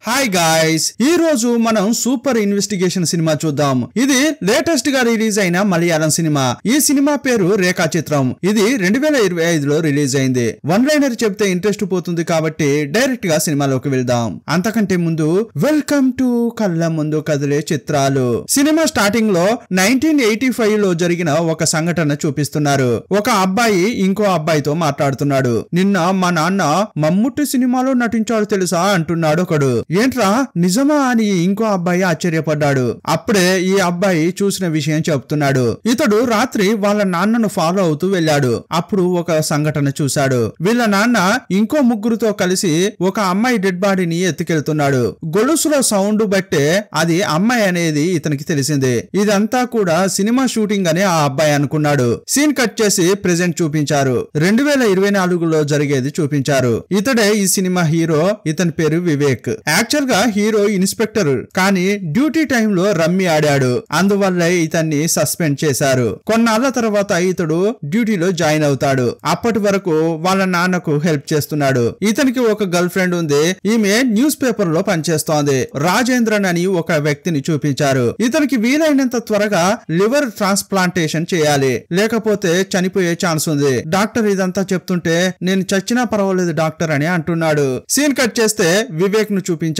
Hi guys, ఈ రోజు మనం సూపర్ ఇన్వెస్టిగేషన్ సినిమా చూద్దాం. ఇది లేటెస్ట్ గా రిలీజ్ అయిన మలయాళం సినిమా. ఈ సినిమా పేరు రేఖా చిత్రం. ఇది 2025లో రిలీజ్ అయింది. వన్ లైనర్ చెప్తే ఇంట్రెస్ట్ పోతుంది కాబట్టి డైరెక్ట్ గా సినిమాలోకి వెళ్దాం. అంతకంటే ముందు వెల్కమ్ టు కళ్ళ ముందు కదిలే చిత్రాలు. సినిమా స్టార్టింగ్ లో 1985 లో జరిగిన ఒక సంఘటన చూపిస్తున్నారు. ఒక అబ్బాయి ఇంకో అబ్బాయితో మాట్లాడుతున్నాడు. నిన్న మా నాన్న మమ్ముట్టి సినిమాలో నటించాడు తెలుసా అంటున్నాడు ఒకడు. ఏంట్రా నిజమా అని ఇంకో అబ్బాయి ఆశ్చర్యపడ్డాడు. అప్పుడే ఈ అబ్బాయి చూసిన విషయం చెప్తున్నాడు. ఇతడు రాత్రి వాళ్ళ నాన్నను ఫాలో అవుతూ వెళ్ళాడు. అప్పుడు ఒక సంఘటన చూశాడు. వీళ్ళ నాన్న ఇంకో ముగ్గురుతో కలిసి ఒక అమ్మాయి డెడ్ బాడీని ఎత్తుకెళ్తున్నాడు. గొలుసుల సౌండ్ బట్టే అది అమ్మాయి అనేది ఇతనికి తెలిసింది. ఇదంతా కూడా సినిమా షూటింగ్ అని ఆ అబ్బాయి అనుకున్నాడు. సీన్ కట్ చేసి ప్రెజెంట్ చూపించారు. 2024లో జరిగేది చూపించారు. ఇతడే ఈ సినిమా హీరో. ఇతని పేరు వివేక్. యాక్చువల్ గా హీరో ఇన్స్పెక్టర్, కానీ డ్యూటీ టైంలో రమ్మి ఆడాడు. అందువల్ల ఇతన్ని సస్పెండ్ చేశారు. కొన్నాళ్ల తర్వాత ఇతడు డ్యూటీలో జాయిన్ అవుతాడు. అప్పటి వరకు వాళ్ళ నాన్నకు హెల్ప్ చేస్తున్నాడు. ఇతనికి ఒక గర్ల్ ఫ్రెండ్ ఉంది. ఈమె న్యూస్ పేపర్ లో పనిచేస్తోంది. రాజేంద్రన్ అని ఒక వ్యక్తిని చూపించారు. ఇతనికి వీలైనంత త్వరగా లివర్ ట్రాన్స్ప్లాంటేషన్ చేయాలి, లేకపోతే చనిపోయే ఛాన్స్ ఉంది. డాక్టర్ ఇదంతా చెప్తుంటే నేను చచ్చినా పర్వాలేదు డాక్టర్ అని అంటున్నాడు. సీన్ కట్ చేస్తే వివేక్ ను చూపించారు.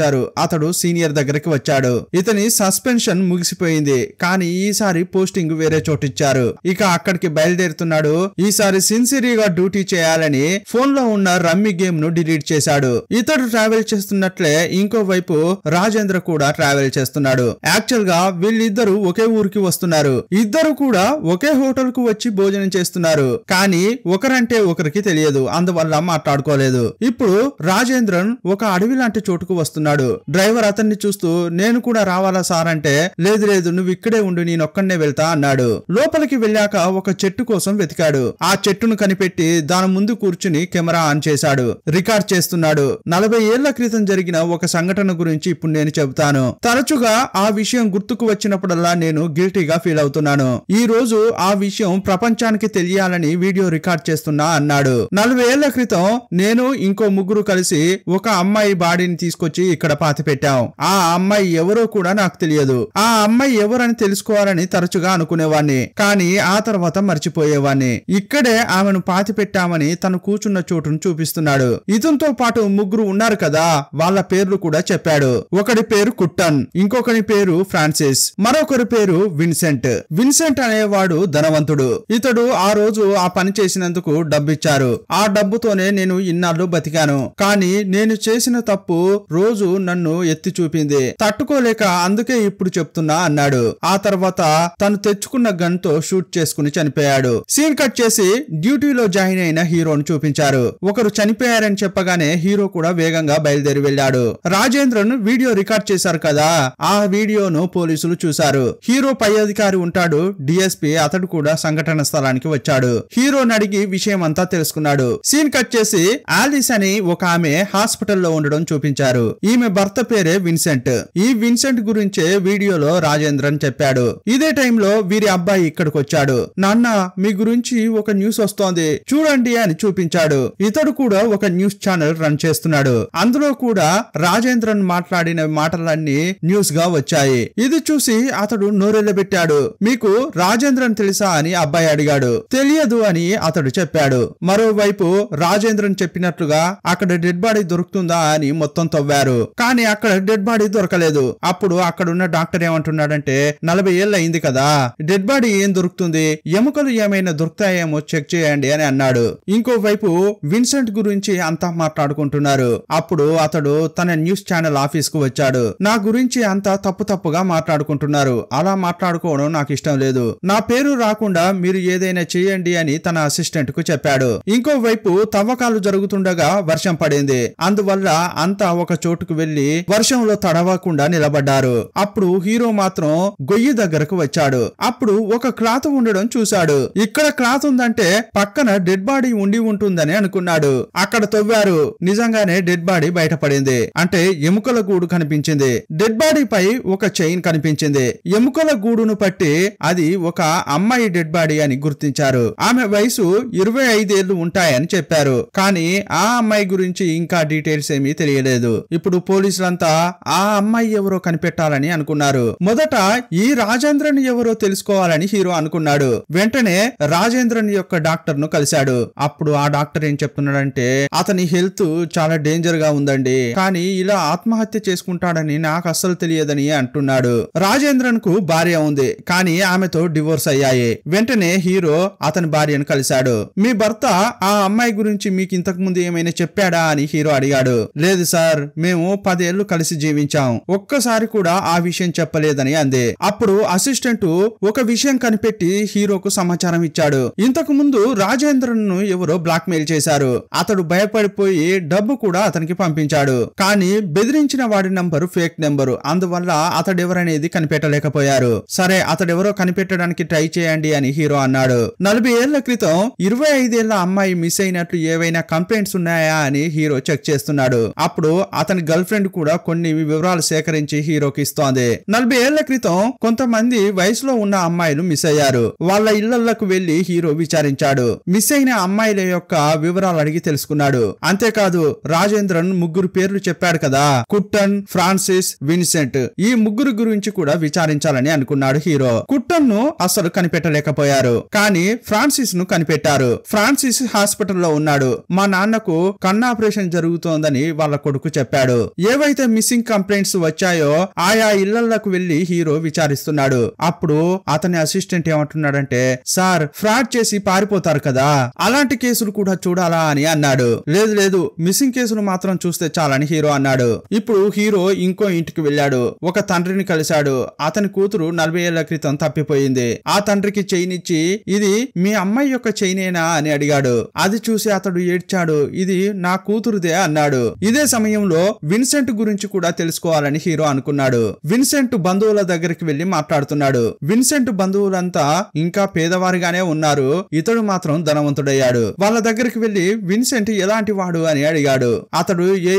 అతడు సీనియర్ దగ్గరికి వచ్చాడు. ఇతని సస్పెన్షన్ ముగిసిపోయింది, కానీ ఈసారి పోస్టింగ్ వేరే చోటిచ్చారు. ఇక అక్కడికి బయలుదేరుతున్నాడు. ఈసారి సిన్సియర్గా డ్యూటీ చేయాలని ఫోన్ లో ఉన్న రమ్మీ గేమ్ ను డిలీట్ చేశాడు. ఇతడు ట్రావెల్ చేస్తున్నట్లే ఇంకోవైపు రాజేంద్ర కూడా ట్రావెల్ చేస్తున్నాడు. యాక్చువల్ గా వీళ్ళిద్దరూ ఒకే ఊరికి వస్తున్నారు. ఇద్దరు కూడా ఒకే హోటల్ కు వచ్చి భోజనం చేస్తున్నారు. కానీ ఒకరంటే ఒకరికి తెలియదు. అందువల్ల మాట్లాడుకోలేదు. ఇప్పుడు రాజేంద్రన్ ఒక అడవి లాంటి చోటుకు వస్తున్నాడు. డ్రైవర్ అతన్ని చూస్తూ నేను కూడా రావాలా సార్ అంటే లేదు లేదు నువ్వు ఇక్కడే ఉండు, నేను ఒక్కడే వెళ్తా అన్నాడు. లోపలికి వెళ్ళాక ఒక చెట్టు కోసం వెతికాడు. ఆ చెట్టును కనిపెట్టి దాని ముందు కూర్చుని కెమెరా ఆన్ చేశాడు. రికార్డ్ చేస్తున్నాడు. 40 ఏళ్ల క్రితం జరిగిన ఒక సంఘటన గురించి ఇప్పుడు నేను చెబుతాను. తరచుగా ఆ విషయం గుర్తుకు వచ్చినప్పుడల్లా నేను గిల్టీగా ఫీల్ అవుతున్నాను. ఈ రోజు ఆ విషయం ప్రపంచానికి తెలియాలని వీడియో రికార్డ్ చేస్తున్నా అన్నాడు. 40 ఏళ్ల క్రితం నేను ఇంకో ముగ్గురు కలిసి ఒక అమ్మాయి బాడీని తీసుకొచ్చి ఇక్కడ పాతి పెట్టాం. ఆ అమ్మాయి ఎవరో కూడా నాకు తెలియదు. ఆ అమ్మాయి ఎవరని తెలుసుకోవాలని తరచుగా అనుకునేవాణ్ణి, కానీ ఆ తర్వాత మర్చిపోయేవాణ్ణి. ఇక్కడే ఆమెను పాతి పెట్టామని తను కూర్చున్న చోటును చూపిస్తున్నాడు. ఇతనితో పాటు ముగ్గురు ఉన్నారు కదా, వాళ్ళ పేర్లు కూడా చెప్పాడు. ఒకడి పేరు కుట్టన్, ఇంకొకరి పేరు ఫ్రాన్సిస్, మరొకరి పేరు విన్సెంట్. విన్సెంట్ అనేవాడు ధనవంతుడు. ఇతడు ఆ రోజు ఆ పని చేసినందుకు డబ్బిచ్చారు. ఆ డబ్బుతోనే నేను ఇన్నాళ్ళు బతికాను, కానీ నేను చేసిన తప్పు రోజు నన్ను ఎత్తి చూపింది, తట్టుకోలేక అందుకే ఇప్పుడు చెప్తున్నా అన్నాడు. ఆ తర్వాత తను తెచ్చుకున్న గన్ తో షూట్ చేసుకుని చనిపోయాడు. సీన్ కట్ చేసి డ్యూటీలో జాయిన్ అయిన హీరోను చూపించారు. ఒకరు చనిపోయారని చెప్పగానే హీరో కూడా వేగంగా బయలుదేరి వెళ్ళాడు. రాజేంద్రన్ వీడియో రికార్డ్ చేశారు కదా, ఆ వీడియోను పోలీసులు చూశారు. హీరో పై అధికారి ఉంటాడు, డిఎస్పీ. అతడు కూడా సంఘటన స్థలానికి వచ్చాడు. హీరోని అడిగి విషయం అంతా తెలుసుకున్నాడు. సీన్ కట్ చేసి ఆలిస్ అని ఒక ఆమె హాస్పిటల్లో ఉండడం చూపించారు. ఈమె భర్త పేరే విన్సెంట్. ఈ విన్సెంట్ గురించే వీడియోలో రాజేంద్రన్ చెప్పాడు. ఇదే టైంలో వీరి అబ్బాయి ఇక్కడికి వచ్చాడు. నాన్న మీ గురించి ఒక న్యూస్ వస్తోంది చూడండి అని చూపించాడు. ఇతడు కూడా ఒక న్యూస్ ఛానల్ రన్ చేస్తున్నాడు. అందులో కూడా రాజేంద్రన్ మాట్లాడిన మాటలన్నీ న్యూస్ గా వచ్చాయి. ఇది చూసి అతడు నోరెళ్ళబెట్టాడు. మీకు రాజేంద్రన్ తెలుసా అని అబ్బాయి అడిగాడు. తెలియదు అని అతడు చెప్పాడు. మరోవైపు రాజేంద్రన్ చెప్పినట్లుగా అక్కడ డెడ్ బాడీ దొరుకుతుందా అని మొత్తం తవ్వారు, కానీ అక్కడ డెడ్ బాడీ దొరకలేదు. అప్పుడు అక్కడున్న డాక్టర్ ఏమంటున్నాడంటే 40 ఏళ్ళు అయింది కదా, డెడ్ బాడీ ఏం దొరుకుతుంది, ఎముకలు ఏమైనా దొరుకుతాయేమో చెక్ చేయండి అని అన్నాడు. ఇంకోవైపు విన్సెంట్ గురించి అంతా మాట్లాడుకుంటున్నారు. అప్పుడు అతడు తన న్యూస్ ఛానల్ ఆఫీస్ కు వచ్చాడు. నా గురించి అంతా తప్పుగా మాట్లాడుకుంటున్నారు, అలా మాట్లాడుకోవడం నాకు ఇష్టం లేదు, నా పేరు రాకుండా మీరు ఏదైనా చేయండి అని తన అసిస్టెంట్ కు చెప్పాడు. ఇంకోవైపు తవ్వకాలు జరుగుతుండగా వర్షం పడింది. అందువల్ల అంతా ఒక చోటుకు వెళ్లి వర్షంలో తడవకుండా నిలబడ్డారు. అప్పుడు హీరో మాత్రం గొయ్యి దగ్గరకు వచ్చాడు. అప్పుడు ఒక క్లాత్ ఉండడం చూశాడు. ఇక్కడ క్లాత్ ఉందంటే పక్కన డెడ్ బాడీ ఉండి ఉంటుందని అనుకున్నాడు. అక్కడ తవ్వారు. నిజంగానే డెడ్ బాడీ బయటపడింది. అంటే ఎముకల గూడు కనిపించింది. డెడ్ బాడీ పై ఒక చైన్ కనిపించింది. ఎముకల గూడును పట్టి అది ఒక అమ్మాయి డెడ్ బాడీ అని గుర్తించారు. ఆమె వయసు 25 ఏళ్లు ఉంటాయని చెప్పారు. కానీ ఆ అమ్మాయి గురించి ఇంకా డీటెయిల్స్ ఏమీ తెలియలేదు. ఇప్పుడు అప్పుడు పోలీసులంతా ఆ అమ్మాయి ఎవరో కనిపెట్టాలని అనుకున్నారు. మొదట ఈ రాజేంద్రన్ ఎవరో తెలుసుకోవాలని హీరో అనుకున్నాడు. వెంటనే రాజేంద్రన్ యొక్క డాక్టర్ ను కలిశాడు. అప్పుడు ఆ డాక్టర్ ఏం చెప్తున్నాడంటే అతని హెల్త్ చాలా డేంజర్ గా ఉందండి, కానీ ఇలా ఆత్మహత్య చేసుకుంటాడని నాకు అస్సలు తెలియదని అంటున్నాడు. రాజేంద్రన్ కు భార్య ఉంది, కానీ ఆమెతో డివోర్స్ అయ్యాయి. వెంటనే హీరో అతని భార్యను కలిశాడు. మీ భర్త ఆ అమ్మాయి గురించి మీకు ఇంతకు ముందు ఏమైనా చెప్పాడా అని హీరో అడిగాడు. లేదు సార్, మేము 10 ఏళ్లు కలిసి జీవించాం, ఒక్కసారి కూడా ఆ విషయం చెప్పలేదని అంది. అప్పుడు అసిస్టెంట్ ఒక విషయం కనిపెట్టి హీరోకు సమాచారం ఇచ్చాడు. ఇంతకు ముందు రాజేంద్రన్ ను ఎవరో బ్లాక్ మెయిల్ చేశారు. అతడు భయపడిపోయి డబ్బు కూడా అతనికి పంపించాడు. కానీ బెదిరించిన వాడి నంబరు ఫేక్ నెంబరు, అందువల్ల అతడెవరనేది కనిపెట్టలేకపోయారు. సరే, అతడెవరో కనిపెట్టడానికి ట్రై చేయండి అని హీరో అన్నాడు. 40 ఏళ్ల క్రితం 25 ఏళ్ల అమ్మాయి మిస్ అయినట్లు ఏవైనా కంప్లైంట్స్ ఉన్నాయా అని హీరో చెక్ చేస్తున్నాడు. అప్పుడు అతని గర్ల్ ఫ్రెండ్ కూడా కొన్ని వివరాలు సేకరించి హీరోకి ఇస్తోంది. 40 ఏళ్ల క్రితం కొంతమంది వయసులో ఉన్న అమ్మాయిలు మిస్ అయ్యారు. వాళ్ళ ఇళ్లకు వెళ్లి హీరో విచారించాడు. మిస్ అయిన అమ్మాయిల యొక్క వివరాలు అడిగి తెలుసుకున్నాడు. అంతేకాదు, రాజేంద్రన్ 3 పేర్లు చెప్పాడు కదా, కుట్టన్, ఫ్రాన్సిస్, విన్సెంట్. ఈ 3 గురించి కూడా విచారించాలని అనుకున్నాడు హీరో. కుట్టన్ ను అస్సలు కనిపెట్టలేకపోయారు, కానీ ఫ్రాన్సిస్ ను కనిపెట్టారు. ఫ్రాన్సిస్ హాస్పిటల్లో ఉన్నాడు. మా నాన్నకు కన్ను ఆపరేషన్ జరుగుతోందని వాళ్ళ కొడుకు చెప్పాడు. ఏవైతే మిస్సింగ్ కంప్లైంట్స్ వచ్చాయో ఆయా ఇళ్లకు వెళ్లి హీరో విచారిస్తున్నాడు. అప్పుడు అతని అసిస్టెంట్ ఏమంటున్నాడంటే, సార్, ఫ్రాడ్ చేసి పారిపోతారు కదా, అలాంటి కేసులు కూడా చూడాలా అని అన్నాడు. లేదు లేదు, మిస్సింగ్ కేసులు మాత్రం చూస్తే చాలని హీరో అన్నాడు. ఇప్పుడు హీరో ఇంకో ఇంటికి వెళ్ళాడు. ఒక తండ్రిని కలిశాడు. అతని కూతురు 40 ఏళ్ల క్రితం తప్పిపోయింది. ఆ తండ్రికి చైన్ ఇచ్చి, ఇది మీ అమ్మాయి యొక్క చైనేనా అని అడిగాడు. అది చూసి అతడు ఏడ్చాడు. ఇది నా కూతురుదే అన్నాడు. ఇదే సమయంలో విన్సెంట్ గురించి కూడా తెలుసుకోవాలని హీరో అనుకున్నాడు. విన్సెంట్ బంధువుల దగ్గరికి వెళ్లి మాట్లాడుతున్నాడు. విన్సెంట్ బంధువులంతా ఇంకా పేదవారిగానే ఉన్నారు, ఇతడు మాత్రం ధనవంతుడయ్యాడు. వాళ్ళ దగ్గరికి వెళ్లి విన్సెంట్ ఎలాంటి వాడు అని అడిగాడు. అతడు ఏ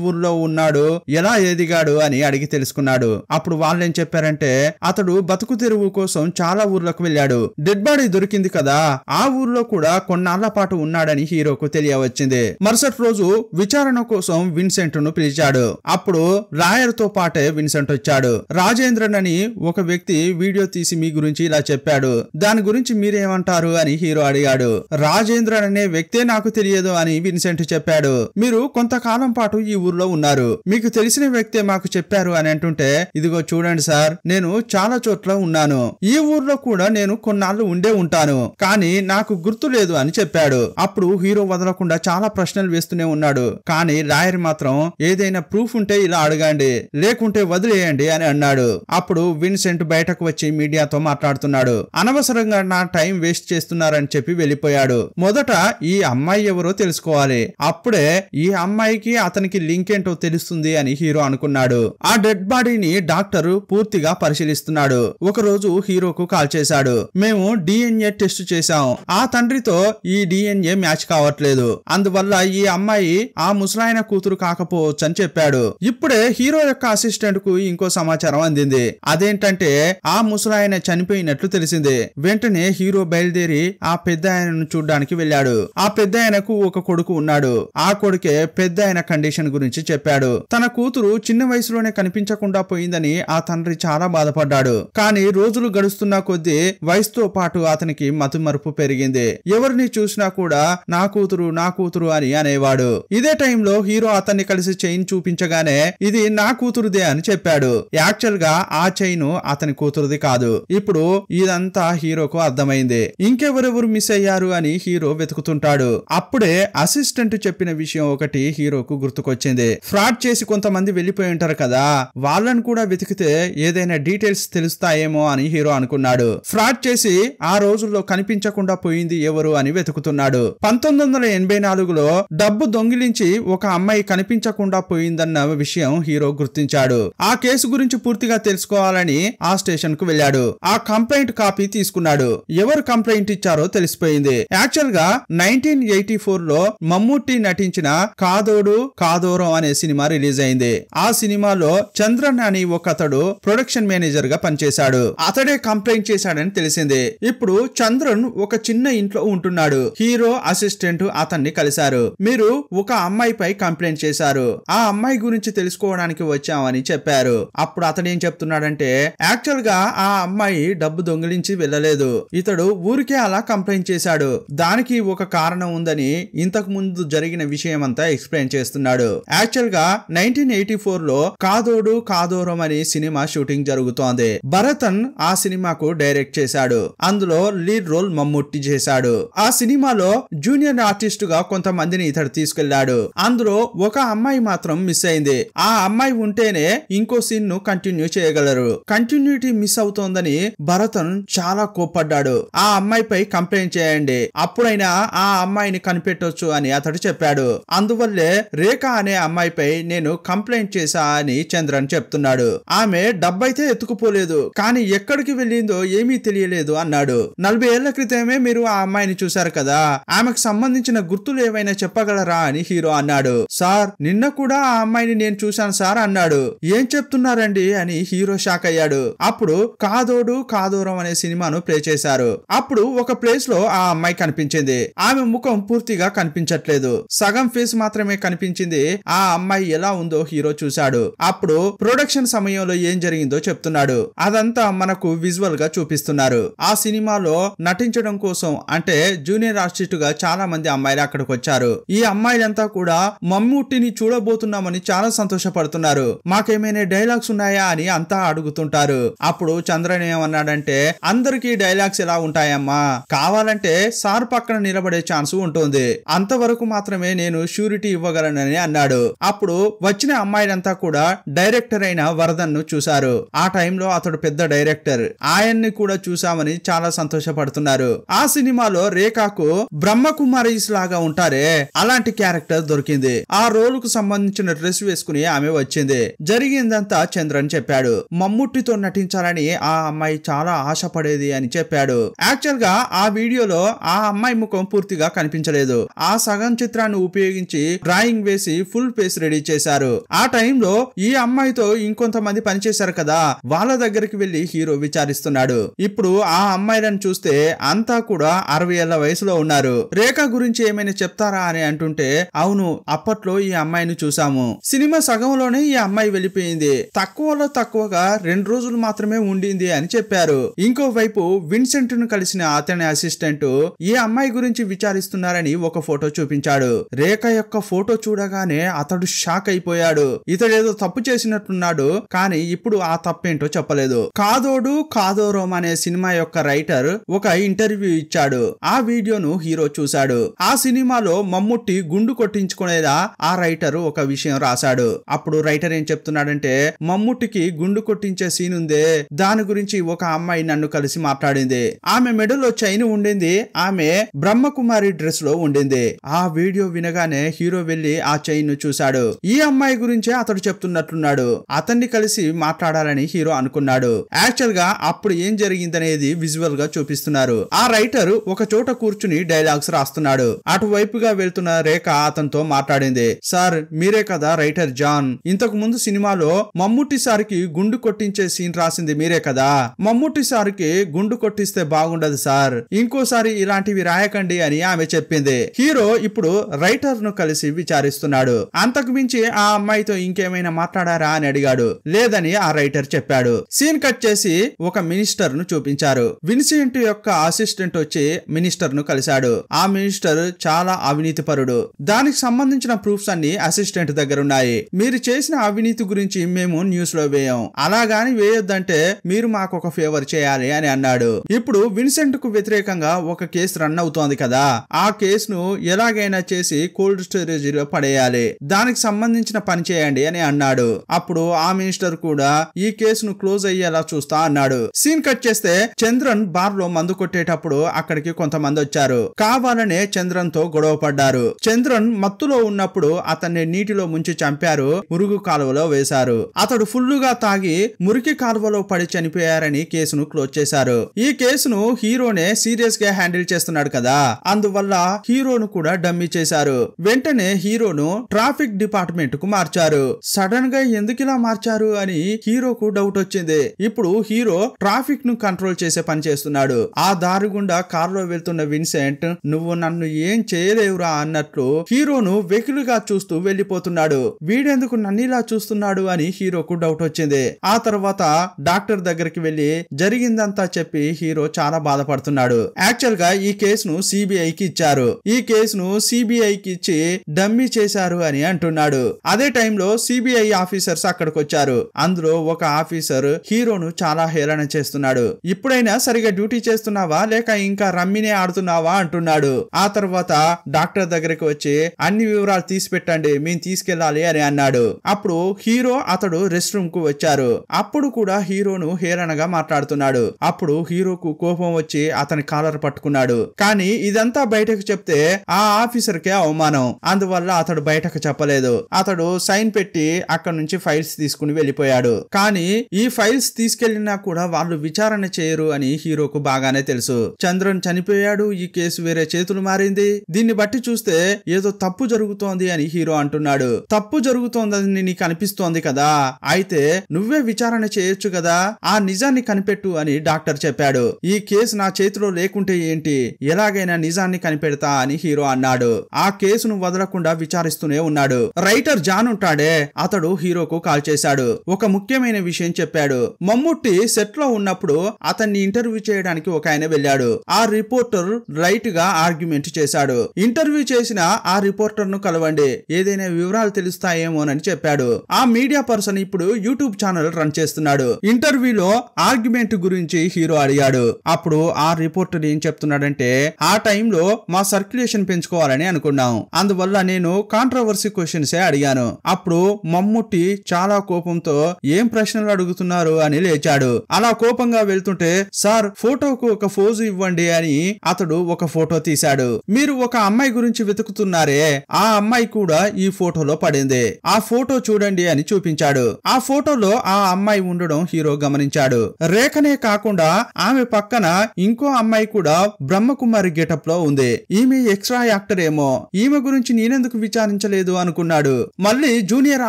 ఊర్లో ఉన్నాడు, ఎలా ఎదిగాడు అని అడిగి తెలుసుకున్నాడు. అప్పుడు వాళ్ళేం చెప్పారంటే, అతడు బతుకు తెరువు కోసం చాలా ఊర్లకు వెళ్ళాడు. డెడ్ బాడీ దొరికింది కదా, ఆ ఊర్లో కూడా కొన్నాళ్ల పాటు ఉన్నాడని హీరోకు తెలియవచ్చింది. మరుసటి రోజు విచారణ కోసం విన్సెంట్ ను పిలిచాడు. అప్పుడు లాయర్ తో పాటే విన్సెంట్ వచ్చాడు. రాజేంద్రన్ అని ఒక వ్యక్తి వీడియో తీసి మీ గురించి ఇలా చెప్పాడు, దాని గురించి మీరేమంటారు అని హీరో అడిగాడు. రాజేంద్రన్ అనే వ్యక్తే నాకు తెలియదు అని విన్సెంట్ చెప్పాడు. మీరు కొంతకాలం పాటు ఈ ఊర్లో ఉన్నారు, మీకు తెలిసిన వ్యక్తే మాకు చెప్పారు అని అంటుంటే, ఇదిగో చూడండి సార్, నేను చాలా చోట్ల ఉన్నాను, ఈ ఊర్లో కూడా నేను కొన్నాళ్ళు ఉండే ఉంటాను, కానీ నాకు గుర్తు లేదు అని చెప్పాడు. అప్పుడు హీరో వదలకుండా చాలా ప్రశ్నలు వేస్తూనే ఉన్నాడు. కానీ లాయర్ మాత్రం, ఏదైనా ప్రూఫ్ ఉంటే ఇలా అడగండి, లేకుంటే వదిలేయండి అని అన్నాడు. అప్పుడు విన్సెంట్ బయటకు వచ్చి మీడియాతో మాట్లాడుతున్నాడు. అనవసరంగా నా టైం వేస్ట్ చేస్తున్నారని చెప్పి వెళ్ళిపోయాడు. మొదట ఈ అమ్మాయి ఎవరో తెలుసుకోవాలి, అప్పుడే ఈ అమ్మాయికి అతనికి లింక్ ఏంటో తెలుస్తుంది అని హీరో అనుకున్నాడు. ఆ డెడ్ బాడీని డాక్టర్ పూర్తిగా పరిశీలిస్తున్నాడు. ఒక రోజు హీరోకు కాల్ చేశాడు. మేము DNA టెస్ట్ చేశాం, ఆ తండ్రితో ఈ DNA మ్యాచ్ కావట్లేదు, అందువల్ల ఈ అమ్మాయి ఆ ముసలాయన కూతురు కాకపోవచ్చు అని చెప్పాడు. ఇప్పుడే హీరో యొక్క అసిస్టెంట్ కు ఇంకో సమాచారం అందింది. అదేంటంటే ఆ ముసలాయన చనిపోయినట్లు తెలిసింది. వెంటనే హీరో బయలుదేరి ఆ పెద్ద ఆయనను చూడ్డానికి వెళ్ళాడు. ఆ పెద్ద ఆయనకు ఒక కొడుకు ఉన్నాడు. ఆ కొడుకే పెద్ద ఆయన కండిషన్ గురించి చెప్పాడు. తన కూతురు చిన్న వయసులోనే కనిపించకుండా పోయిందని ఆ తండ్రి చాలా బాధపడ్డాడు. కానీ రోజులు గడుస్తున్న కొద్దీ వయసుతో పాటు అతనికి మతిమరుపు పెరిగింది. ఎవరిని చూసినా కూడా నా కూతురు అని అనేవాడు. ఇదే టైంలో హీరో అతన్ని కలిసి చైన్ చూపించగానే, ఇది నా కూతురుదే అని చెప్పాడు. యాక్చువల్ గా ఆ చైన్ అతని కూతురుది కాదు. ఇప్పుడు ఇదంతా హీరోకు అర్థమైంది. ఇంకెవరెవరు మిస్ అయ్యారు అని హీరో వెతుకుతుంటాడు. అప్పుడే అసిస్టెంట్ చెప్పిన విషయం ఒకటి హీరోకు గుర్తుకొచ్చింది. ఫ్రాడ్ చేసి కొంతమంది వెళ్లిపోయి ఉంటారు కదా, వాళ్ళను కూడా వెతికితే ఏదైనా డీటెయిల్స్ తెలుస్తాయేమో అని హీరో అనుకున్నాడు. ఫ్రాడ్ చేసి ఆ రోజుల్లో కనిపించకుండా పోయింది ఎవరు అని వెతుకుతున్నాడు. 1984లో డబ్బు దొంగిలించి ఒక అమ్మాయి కనిపించకుండా పోయిందన్న విషయం హీరో గుర్తించాడు. ఆ కేసు గురించి పూర్తిగా తెలుసుకోవాలని ఆ స్టేషన్ కు వెళ్ళాడు. ఆ కంప్లైంట్ కాపీ తీసుకున్నాడు. ఎవరు కంప్లైంట్ ఇచ్చారో తెలిసిపోయింది. యాక్చువల్ గా 1984లో మమ్ముట్టి నటించిన కాదోడు కాదోరం అనే సినిమా రిలీజ్ అయింది. ఆ సినిమాలో చంద్రన్ అని ఒకతడు ప్రొడక్షన్ మేనేజర్ గా పనిచేశాడు. అతడే కంప్లైంట్ చేశాడని తెలిసింది. ఇప్పుడు చంద్రన్ ఒక చిన్న ఇంట్లో ఉంటున్నాడు. హీరో అసిస్టెంట్ అతన్ని కలిశారు. మీరు ఒక అమ్మాయిపై కంప్లైంట్ చేశారు, ఆ అమ్మాయి గురించి తెలుసుకోవడానికి వచ్చామని చెప్పారు. అప్పుడు అతడు ఏం చెప్తున్నాడంటే యాక్చువల్ గా ఆ అమ్మాయి డబ్బు దొంగిలించి వెళ్ళలేదు, ఇతడు ఊరికే అలా కంప్లైంట్ చేశాడు, దానికి ఒక కారణం ఉందని ఇంతకు ముందు జరిగిన విషయం అంతా ఎక్స్ప్లెయిన్ చేస్తున్నాడు. యాక్చువల్ గా 1984 లో కాదోడు కాదోరం అనే సినిమా షూటింగ్ జరుగుతోంది. భరతన్ ఆ సినిమాకు డైరెక్ట్ చేశాడు. అందులో లీడ్ రోల్ మమ్ముట్టి చేశాడు. ఆ సినిమాలో జూనియర్ ఆర్టిస్ట్ గా కొంతమందిని ఇతడు తీసుకెళ్లాడు. అందులో ఒక అమ్మాయి మాత్రం మిస్ అయింది. ఆ అమ్మాయి ఉంటేనే ఇంకో సీన్ ను కంటిన్యూ చేయగలరు. కంటిన్యూటీ మిస్ అవుతోందని భరతన్ చాలా కోప్పడ్డాడు. ఆ అమ్మాయిపై కంప్లైంట్ చేయండి, అప్పుడైనా ఆ అమ్మాయిని కనిపెట్టొచ్చు అని అతడు చెప్పాడు. అందువల్లే రేఖ అనే అమ్మాయిపై నేను కంప్లైంట్ చేశా అని చంద్రన్ చెప్తున్నాడు. ఆమె డబ్బైతే ఎత్తుకుపోలేదు, కానీ ఎక్కడికి వెళ్ళిందో ఏమీ తెలియలేదు అన్నాడు. 40 ఏళ్ల క్రితమే మీరు ఆ అమ్మాయిని చూశారు కదా, ఆమెకు సంబంధించిన గుర్తులు ఏవైనా చెప్పగలరా అని హీరో అన్నాడు. సార్ నిన్న కూడా ఆ అమ్మాయిని నేను చూశాను సార్ అన్నాడు. ఏం చెప్తున్నారండి అని హీరో షాక్ అయ్యాడు. అప్పుడు కాదోడు కాదోరం అనే సినిమాను ప్లే చేశారు. అప్పుడు ఒక ప్లేస్ లో ఆ అమ్మాయి కనిపించింది. ఆమె ముఖం పూర్తిగా కనిపించట్లేదు, సగం ఫేస్ మాత్రమే కనిపించింది. ఆ అమ్మాయి ఎలా ఉందో హీరో చూశాడు. అప్పుడు ప్రొడక్షన్ సమయంలో ఏం జరిగిందో చెప్తున్నాడు. అదంతా మనకు విజువల్ గా చూపిస్తున్నారు. ఆ సినిమాలో నటించడం కోసం అంటే జూనియర్ ఆర్టిస్ట్ గా చాలా మంది అమ్మాయిలు అక్కడికి వచ్చారు. ఈ అమ్మాయిలంతా కూడా మమ్ముట్టిని చూడబోతున్నామని చాలా సంతోషపడుతున్నారు. మాకేమైనా డైలాగ్స్ ఉన్నాయా అని అంతా అడుగుతుంటారు. అప్పుడు చంద్రన్ ఏమన్నాడంటే అందరికీ డైలాగ్స్ ఎలా ఉంటాయమ్మా, కావాలంటే సార్ పక్కన నిలబడే ఛాన్స్ ఉంటుంది, అంతవరకు మాత్రమే నేను షూరిటీ ఇవ్వగలనని అన్నాడు. అప్పుడు వచ్చిన అమ్మాయిలంతా కూడా డైరెక్టర్ అయిన వరదన్ ను చూశారు. ఆ టైంలో అతడు పెద్ద డైరెక్టర్, ఆయన్ని కూడా చూసామని చాలా సంతోషపడుతున్నారు. ఆ సినిమాలో రేఖకు బ్రహ్మకుమారీస్ లాగా ఉంటారే అలాంటి క్యారెక్టర్ దొరికింది. ఆ రోల్ కు సంబంధించిన డ్రెస్ వేసుకుని ఆమె వచ్చింది. జరిగిందంతా చంద్రన్ చెప్పాడు. మమ్ముట్టితో నటించాలని ఆ అమ్మాయి చాలా ఆశపడేది అని చెప్పాడు. యాక్చువల్ గా ఆ వీడియోలో ఆ అమ్మాయి ముఖం పూర్తిగా కనిపించలేదు. ఆ సగం చిత్రాన్ని ఉపయోగించి డ్రాయింగ్ వేసి ఫుల్ ఫేస్ రెడీ చేశారు. ఆ టైంలో ఈ అమ్మాయితో ఇంకొంతమంది పనిచేశారు కదా, వాళ్ళ దగ్గరికి వెళ్లి హీరో విచారిస్తున్నాడు. ఇప్పుడు ఆ అమ్మాయిలను చూస్తే అంతా కూడా 60 ఏళ్ల వయసులో ఉన్నారు. రేఖ గురించి ఏమైనా చెప్తారా అని అంటుంటే అవును అప్పట్లో ఈ అమ్మాయిని చూసాము, సినిమా సగంలోనే ఈ అమ్మాయి వెళ్ళిపోయింది, తక్కువలో తక్కువగా 2 రోజులు మాత్రమే ఉండింది అని చెప్పారు. ఇంకోవైపు విన్సెంట్ ను కలిసిన అతని అసిస్టెంట్ ఈ అమ్మాయి గురించి విచారిస్తున్నారని ఒక ఫోటో చూపించాడు. రేఖ యొక్క ఫోటో చూడగానే అతడు షాక్ అయిపోయాడు. ఇతడేదో తప్పు చేసినట్టున్నాడు, కానీ ఇప్పుడు ఆ తప్పేంటో చెప్పలేదు. కాదోడు కాదోరం అనే సినిమా యొక్క రైటర్ ఒక ఇంటర్వ్యూ ఇచ్చాడు. ఆ వీడియోను హీరో చూశాడు. ఆ సినిమాలో మమ్ముట్టి గుండు కొట్టించుకునేలా ఆ రైటర్ ఒక విషయం రాశాడు. అప్పుడు రైటర్ ఏం చెప్తున్నాడంటే మమ్ముట్టికి గుండు కొట్టించే సీన్ ఉందే, దాని గురించి ఒక అమ్మాయి నన్ను కలిసి మాట్లాడింది. ఆమె మెడలో చైన్ ఉండింది, ఆమె బ్రహ్మకుమారి డ్రెస్ లో ఉండింది. ఆ వీడియో వినగానే హీరో వెళ్లి ఆ చైన్ ను చూశాడు. ఈ అమ్మాయి గురించే అతడు చెప్తున్నట్టున్నాడు. అతన్ని కలిసి మాట్లాడాలని హీరో అనుకున్నాడు. యాక్చువల్ గా అప్పుడు ఏం జరిగిందనేది విజువల్ గా చూపిస్తున్నారు. ఆ రైటర్ ఒక చోట కూర్చుని డైలాగ్స్ రాస్తున్నాడు. అటువైపుగా వెళ్తున్న రేఖ అతనితో మాట్లాడింది. సార్ మీరే కదా రైటర్ జాన్, ఇంతకు ముందు సినిమాలో మమ్ముట్టి సార్కి గుండు కొట్టించే సీన్ రాసింది మీరే కదా, మమ్ముట్టి సార్కి గుండు కొట్టిస్తే బాగుండదు సార్, ఇంకోసారి ఇలాంటివి రాయకండి అని ఆమె చెప్పింది. హీరో ఇప్పుడు రైటర్ ను కలిసి విచారిస్తున్నాడు. అంతకు మించి ఆ అమ్మాయితో ఇంకేమైనా మాట్లాడారా అని అడిగాడు. లేదని ఆ రైటర్ చెప్పాడు. సీన్ కట్ చేసి ఒక మినిస్టర్ ను చూపించారు. విన్సెంట్ యొక్క అసిస్టెంట్ వచ్చి మినిస్టర్ ను కలిశాడు. ఆ మినిస్టర్ చాలా అవినీతి పరుడు, దానికి సంబంధించిన ప్రూఫ్స్ అన్ని అసిస్టెంట్ దగ్గర ఉన్నాయి. మీరు చేసిన అవినీతి గురించి మేము న్యూస్ లో వేయం, అలాగాని వేయొద్దంటే మీరు మాకు ఒక ఫేవర్ చేయాలి అని అన్నాడు. ఇప్పుడు విన్సెంట్ కు వ్యతిరేకంగా ఒక కేసు రన్ అవుతోంది కదా, ఆ కేసును ఎలాగైనా చేసి కోల్డ్ స్టోరేజ్ లో పడేయాలి, దానికి సంబంధించిన పని చేయండి అని అన్నాడు. అప్పుడు ఆ మినిస్టర్ కూడా ఈ కేసును క్లోజ్ అయ్యేలా చూస్తా అన్నాడు. సీన్ కట్ చేస్తే చంద్రన్ బార్ లో మందు కొట్టేటప్పుడు అక్కడికి కొంతమంది వచ్చారు. కావాలనే చంద్రన్ తో గొడవ పడ్డారు. చంద్రన్ మత్తులో ఉన్నప్పుడు అతన్ని నీటిలో ముంచి చంపారు, మురుగు కాలువలో వేశారు. అతడు ఫుల్లుగా తాగి మురికి కాలువలో పడి చనిపోయారని కేసును క్లోజ్ చేశారు. ఈ కేసును హీరోనే సీరియస్ గా హ్యాండిల్ చేస్తున్నాడు కదా, అందువల్ల హీరోను కూడా డమ్మీ చేశారు. వెంటనే హీరోను ట్రాఫిక్ డిపార్ట్మెంట్ కు మార్చారు. సడన్ గా ఎందుకు ఇలా మార్చారు అని హీరోకు డౌట్ వచ్చింది. ఇప్పుడు హీరో ట్రాఫిక్ ను కంట్రోల్ చేసే పని చేస్తున్నాడు. ఆ దారి గుండా కారులో వెళ్తున్న విన్సెంట్ నువ్వు నన్ను ఏం చేయలేవురా అన్నట్లు హీరోను వెకిలుగా చూస్తూ వెళ్లిపోతున్నాడు. అయిపోతున్నాడు, వీడెందుకు నన్నిలా చూస్తున్నాడు అని హీరోకు డౌట్ వచ్చింది. ఆ తర్వాత డాక్టర్ దగ్గరికి వెళ్లి జరిగిందంతా చెప్పి హీరో చాలా బాధపడుతున్నాడు. యాక్చువల్ గా ఈ కేసును సిబిఐకి ఇచ్చారు, ఈ కేసును సిబిఐకి ఇచ్చి డమ్మీ చేశారు అని అంటున్నాడు. అదే టైంలో సిబిఐ ఆఫీసర్స్ అక్కడికి వచ్చారు. అందులో ఒక ఆఫీసర్ హీరోను చాలా హేళన చేస్తున్నాడు. ఇప్పుడైనా సరిగా డ్యూటీ చేస్తున్నావా లేక ఇంకా రమ్మినే ఆడుతున్నావా అంటున్నాడు. ఆ తర్వాత డాక్టర్ దగ్గరికి వచ్చి అన్ని వివరాలు తీసి పెట్టండి, మేము తీసుకెళ్లాలి అని అన్నాడు. అప్పుడు హీరో అతడు రెస్ట్ రూమ్ కు వచ్చారు. అప్పుడు కూడా హీరోను హేళనగా మాట్లాడుతున్నాడు. అప్పుడు హీరోకు కోపం వచ్చి అతని కాలర్ పట్టుకున్నాడు. కానీ ఇదంతా బయటకు చెప్తే ఆ ఆఫీసర్ కే అవమానం, అందువల్ల అతడు బయటకు చెప్పలేదు. అతడు సైన్ పెట్టి అక్కడ నుంచి ఫైల్స్ తీసుకుని వెళ్ళిపోయాడు. కానీ ఈ ఫైల్స్ తీసుకెళ్లినా కూడా వాళ్ళు విచారణ చేయరు అని హీరోకు బాగానే తెలుసు. చంద్రన్ చనిపోయాడు, ఈ కేసు వేరే చేతులు మారింది, దీన్ని బట్టి చూస్తే ఏదో తప్పు జరుగుతోంది అని హీరో అంటున్నాడు. తప్పు జరుగుతోందని నీకు అనిపిస్తోంది కదా, అయితే నువ్వే విచారణ చేయొచ్చు కదా, ఆ నిజాన్ని కనిపెట్టు అని డాక్టర్ చెప్పాడు. ఈ కేసు నా చేతిలో లేకుంటే ఏంటి, ఎలాగైనా నిజాన్ని కనిపెడతా అని హీరో అన్నాడు. ఆ కేసును వదలకుండా విచారిస్తూనే ఉన్నాడు. రైటర్ జాన్ ఉంటాడే, అతడు హీరోకు కాల్ చేశాడు. ఒక ముఖ్యమైన విషయం చెప్పాడు. మమ్ముట్టి సెట్ లో ఉన్నప్పుడు అతన్ని ఇంటర్వ్యూ చేయడానికి ఒక ఆయన వెళ్ళాడు. ఆ రిపోర్టర్ రైట్ గా ఆర్గ్యుమెంట్ చేశాడు. ఇంటర్వ్యూ చేసిన ఆ రిపోర్టర్ ను కలవండి, ఏదైనా వివరాలు తెలుస్తాయేమోనని చెప్పాడు. ఆ మీడియా పర్సన్ ఇప్పుడు యూట్యూబ్ ఛానల్ రన్ చేస్తున్నాడు. ఇంటర్వ్యూలో ఆర్గ్యుమెంట్ గురించి హీరో అడిగాడు. అప్పుడు ఆ రిపోర్టర్ ఏం చెప్తున్నాడంటే, ఆ టైంలో మా సర్క్యులేషన్ పెంచుకోవాలని అనుకున్నాం, అందువల్ల నేను కాంట్రవర్సీ క్వశ్చన్స్ అడిగాను. అప్పుడు మమ్ముట్టి చాలా కోపంతో ఏం ప్రశ్నలు అడుగుతున్నారు అని లేచాడు. అలా కోపంగా వెళ్తుంటే, సార్ ఫోటోకు ఒక ఫోజు ఇవ్వండి అని అతడు ఒక ఫోటో తీశాడు. మీరు ఒక అమ్మాయి గురించి వెతుకుతున్నారే, ఆ అమ్మాయి కూడా ఈ ఫోటోలో పడింది, ఆ ఫోటో చూడండి అని చూపించాడు. ఆ ఫోటోలో ఆ అమ్మాయి ఉండడం హీరో గమనించాడు. రేఖనే కాకుండా ఆమె పక్కన ఇంకో అమ్మాయి కూడా బ్రహ్మకుమారి గెటప్ లో ఉంది, ఈమె ఎక్స్ట్రా యాక్టర్ ఏమో, ఈమె గురించి నేనెందుకు విచారించలేదు అనుకున్నాడు. మళ్ళీ జూనియర్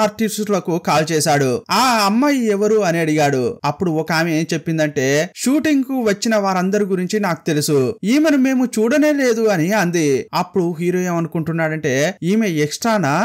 ఆర్టిస్టులకు కాల్ చేశాడు. ఆ అమ్మాయి ఎవరు అని అడిగాడు. అప్పుడు ఒక ఆమె ఏం చెప్పిందంటే, షూటింగ్ కు వచ్చిన వారందరి గురించి నాకు తెలుసు, ఈమెను మేము చూడనే లేదు అని అంది. అప్పుడు హీరో ఏమనుకుంటున్నాడంటే, ఈమె ఎక్స్ట్రానా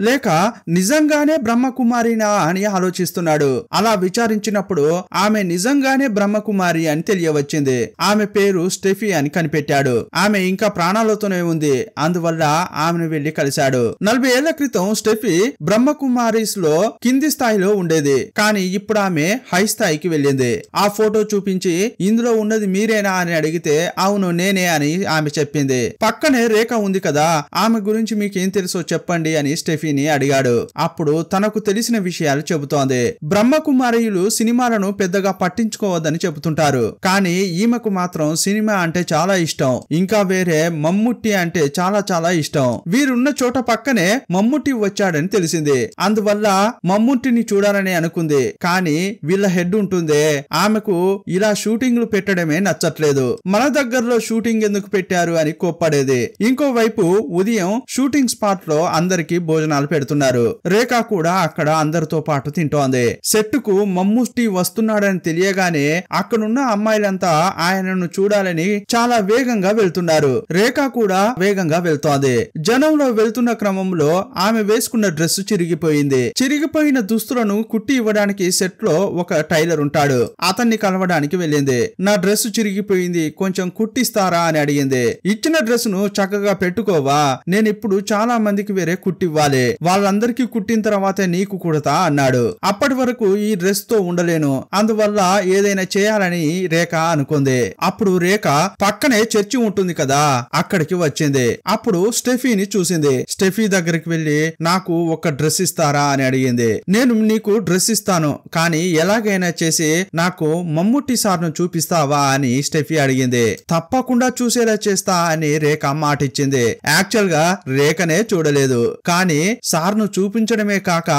లేక నిజంగానే బ్రహ్మకుమారినా అని ఆలోచిస్తున్నాడు. అలా విచారించినప్పుడు ఆమె నిజంగానే బ్రహ్మకుమారి అని తెలియవచ్చింది. ఆమె పేరు స్టెఫీ అని కనిపెట్టాడు. ఆమె ఇంకా ప్రాణాలతోనే ఉంది, అందువల్ల ఆమెను వెళ్లి కలిశాడు. 40 ఏళ్ల క్రితం స్టెఫీ బ్రహ్మకుమారిస్ లో కింది స్థాయిలో ఉండేది, కానీ ఇప్పుడు ఆమె హై స్థాయికి వెళ్ళింది. ఆ ఫోటో చూపించి ఇందులో ఉన్నది మీరేనా అని అడిగితే అవును నేనే అని ఆమె చెప్పింది. పక్కనే రేఖ ఉంది కదా, ఆమె గురించి మీకేం తెలుసో చెప్పండి అని స్టెఫీ అడిగాడు. అప్పుడు తనకు తెలిసిన విషయాలు చెబుతోంది. బ్రహ్మకుమారియులు సినిమాలను పెద్దగా పట్టించుకోవద్దని చెబుతుంటారు, కానీ ఈమెకు మాత్రం సినిమా అంటే చాలా ఇష్టం, ఇంకా వేరే మమ్ముట్టి అంటే చాలా చాలా ఇష్టం. వీరున్న చోట పక్కనే మమ్ముట్టి వచ్చాడని తెలిసింది, అందువల్ల మమ్ముట్టిని చూడాలని అనుకుంది. కానీ వీళ్ళ హెడ్ ఉంటుందే, ఆమెకు ఇలా షూటింగ్లు పెట్టడమే నచ్చట్లేదు, మన దగ్గరలో షూటింగ్ ఎందుకు పెట్టారు అని కోప్పడేది. ఇంకోవైపు ఉదయం షూటింగ్ స్పాట్ లో అందరికి భోజనాలు పెడుతున్నారు. రేఖ కూడా అక్కడ అందరితో పాటు తింటోంది. సెట్ కు మమ్ముట్టి వస్తున్నాడని తెలియగానే అక్కడున్న అమ్మాయిలంతా ఆయనను చూడాలని చాలా వేగంగా వెళ్తున్నారు. రేఖ కూడా వేగంగా వెళ్తోంది. జనంలో వెళ్తున్న క్రమంలో ఆమె వేసుకున్న డ్రెస్ చిరిగిపోయింది. చిరిగిపోయిన దుస్తులను కుట్టి ఇవ్వడానికి సెట్ లో ఒక టైలర్ ఉంటాడు, అతన్ని కలవడానికి వెళ్ళింది. నా డ్రెస్ చిరిగిపోయింది, కొంచెం కుట్టిస్తారా అని అడిగింది. ఇచ్చిన డ్రెస్ ను చక్కగా పెట్టుకోవా, నేను ఇప్పుడు చాలా మందికి వేరే కుట్టివ్వాలి, వాళ్ళందరికీ కుట్టిన తర్వాతే నీకు కుడతా అన్నాడు. అప్పటి వరకు ఈ డ్రెస్ తో ఉండలేను, అందువల్ల ఏదైనా చేయాలని రేఖ అనుకుంది. అప్పుడు రేఖ పక్కనే చర్చి ఉంటుంది కదా, అక్కడికి వచ్చింది. అప్పుడు స్టెఫీని చూసింది. స్టెఫీ దగ్గరికి వెళ్లి నాకు ఒక డ్రెస్ ఇస్తారా అని అడిగింది. నేను నీకు డ్రెస్ ఇస్తాను, కానీ ఎలాగైనా చేసి నాకు మమ్ముట్టి సార్ను చూపిస్తావా అని స్టెఫీ అడిగింది. తప్పకుండా చూసేలా చేస్తా అని రేఖ మాటిచ్చింది. యాక్చువల్ గా రేఖనే చూడలేదు, కానీ సార్ను చూపించడమే కాక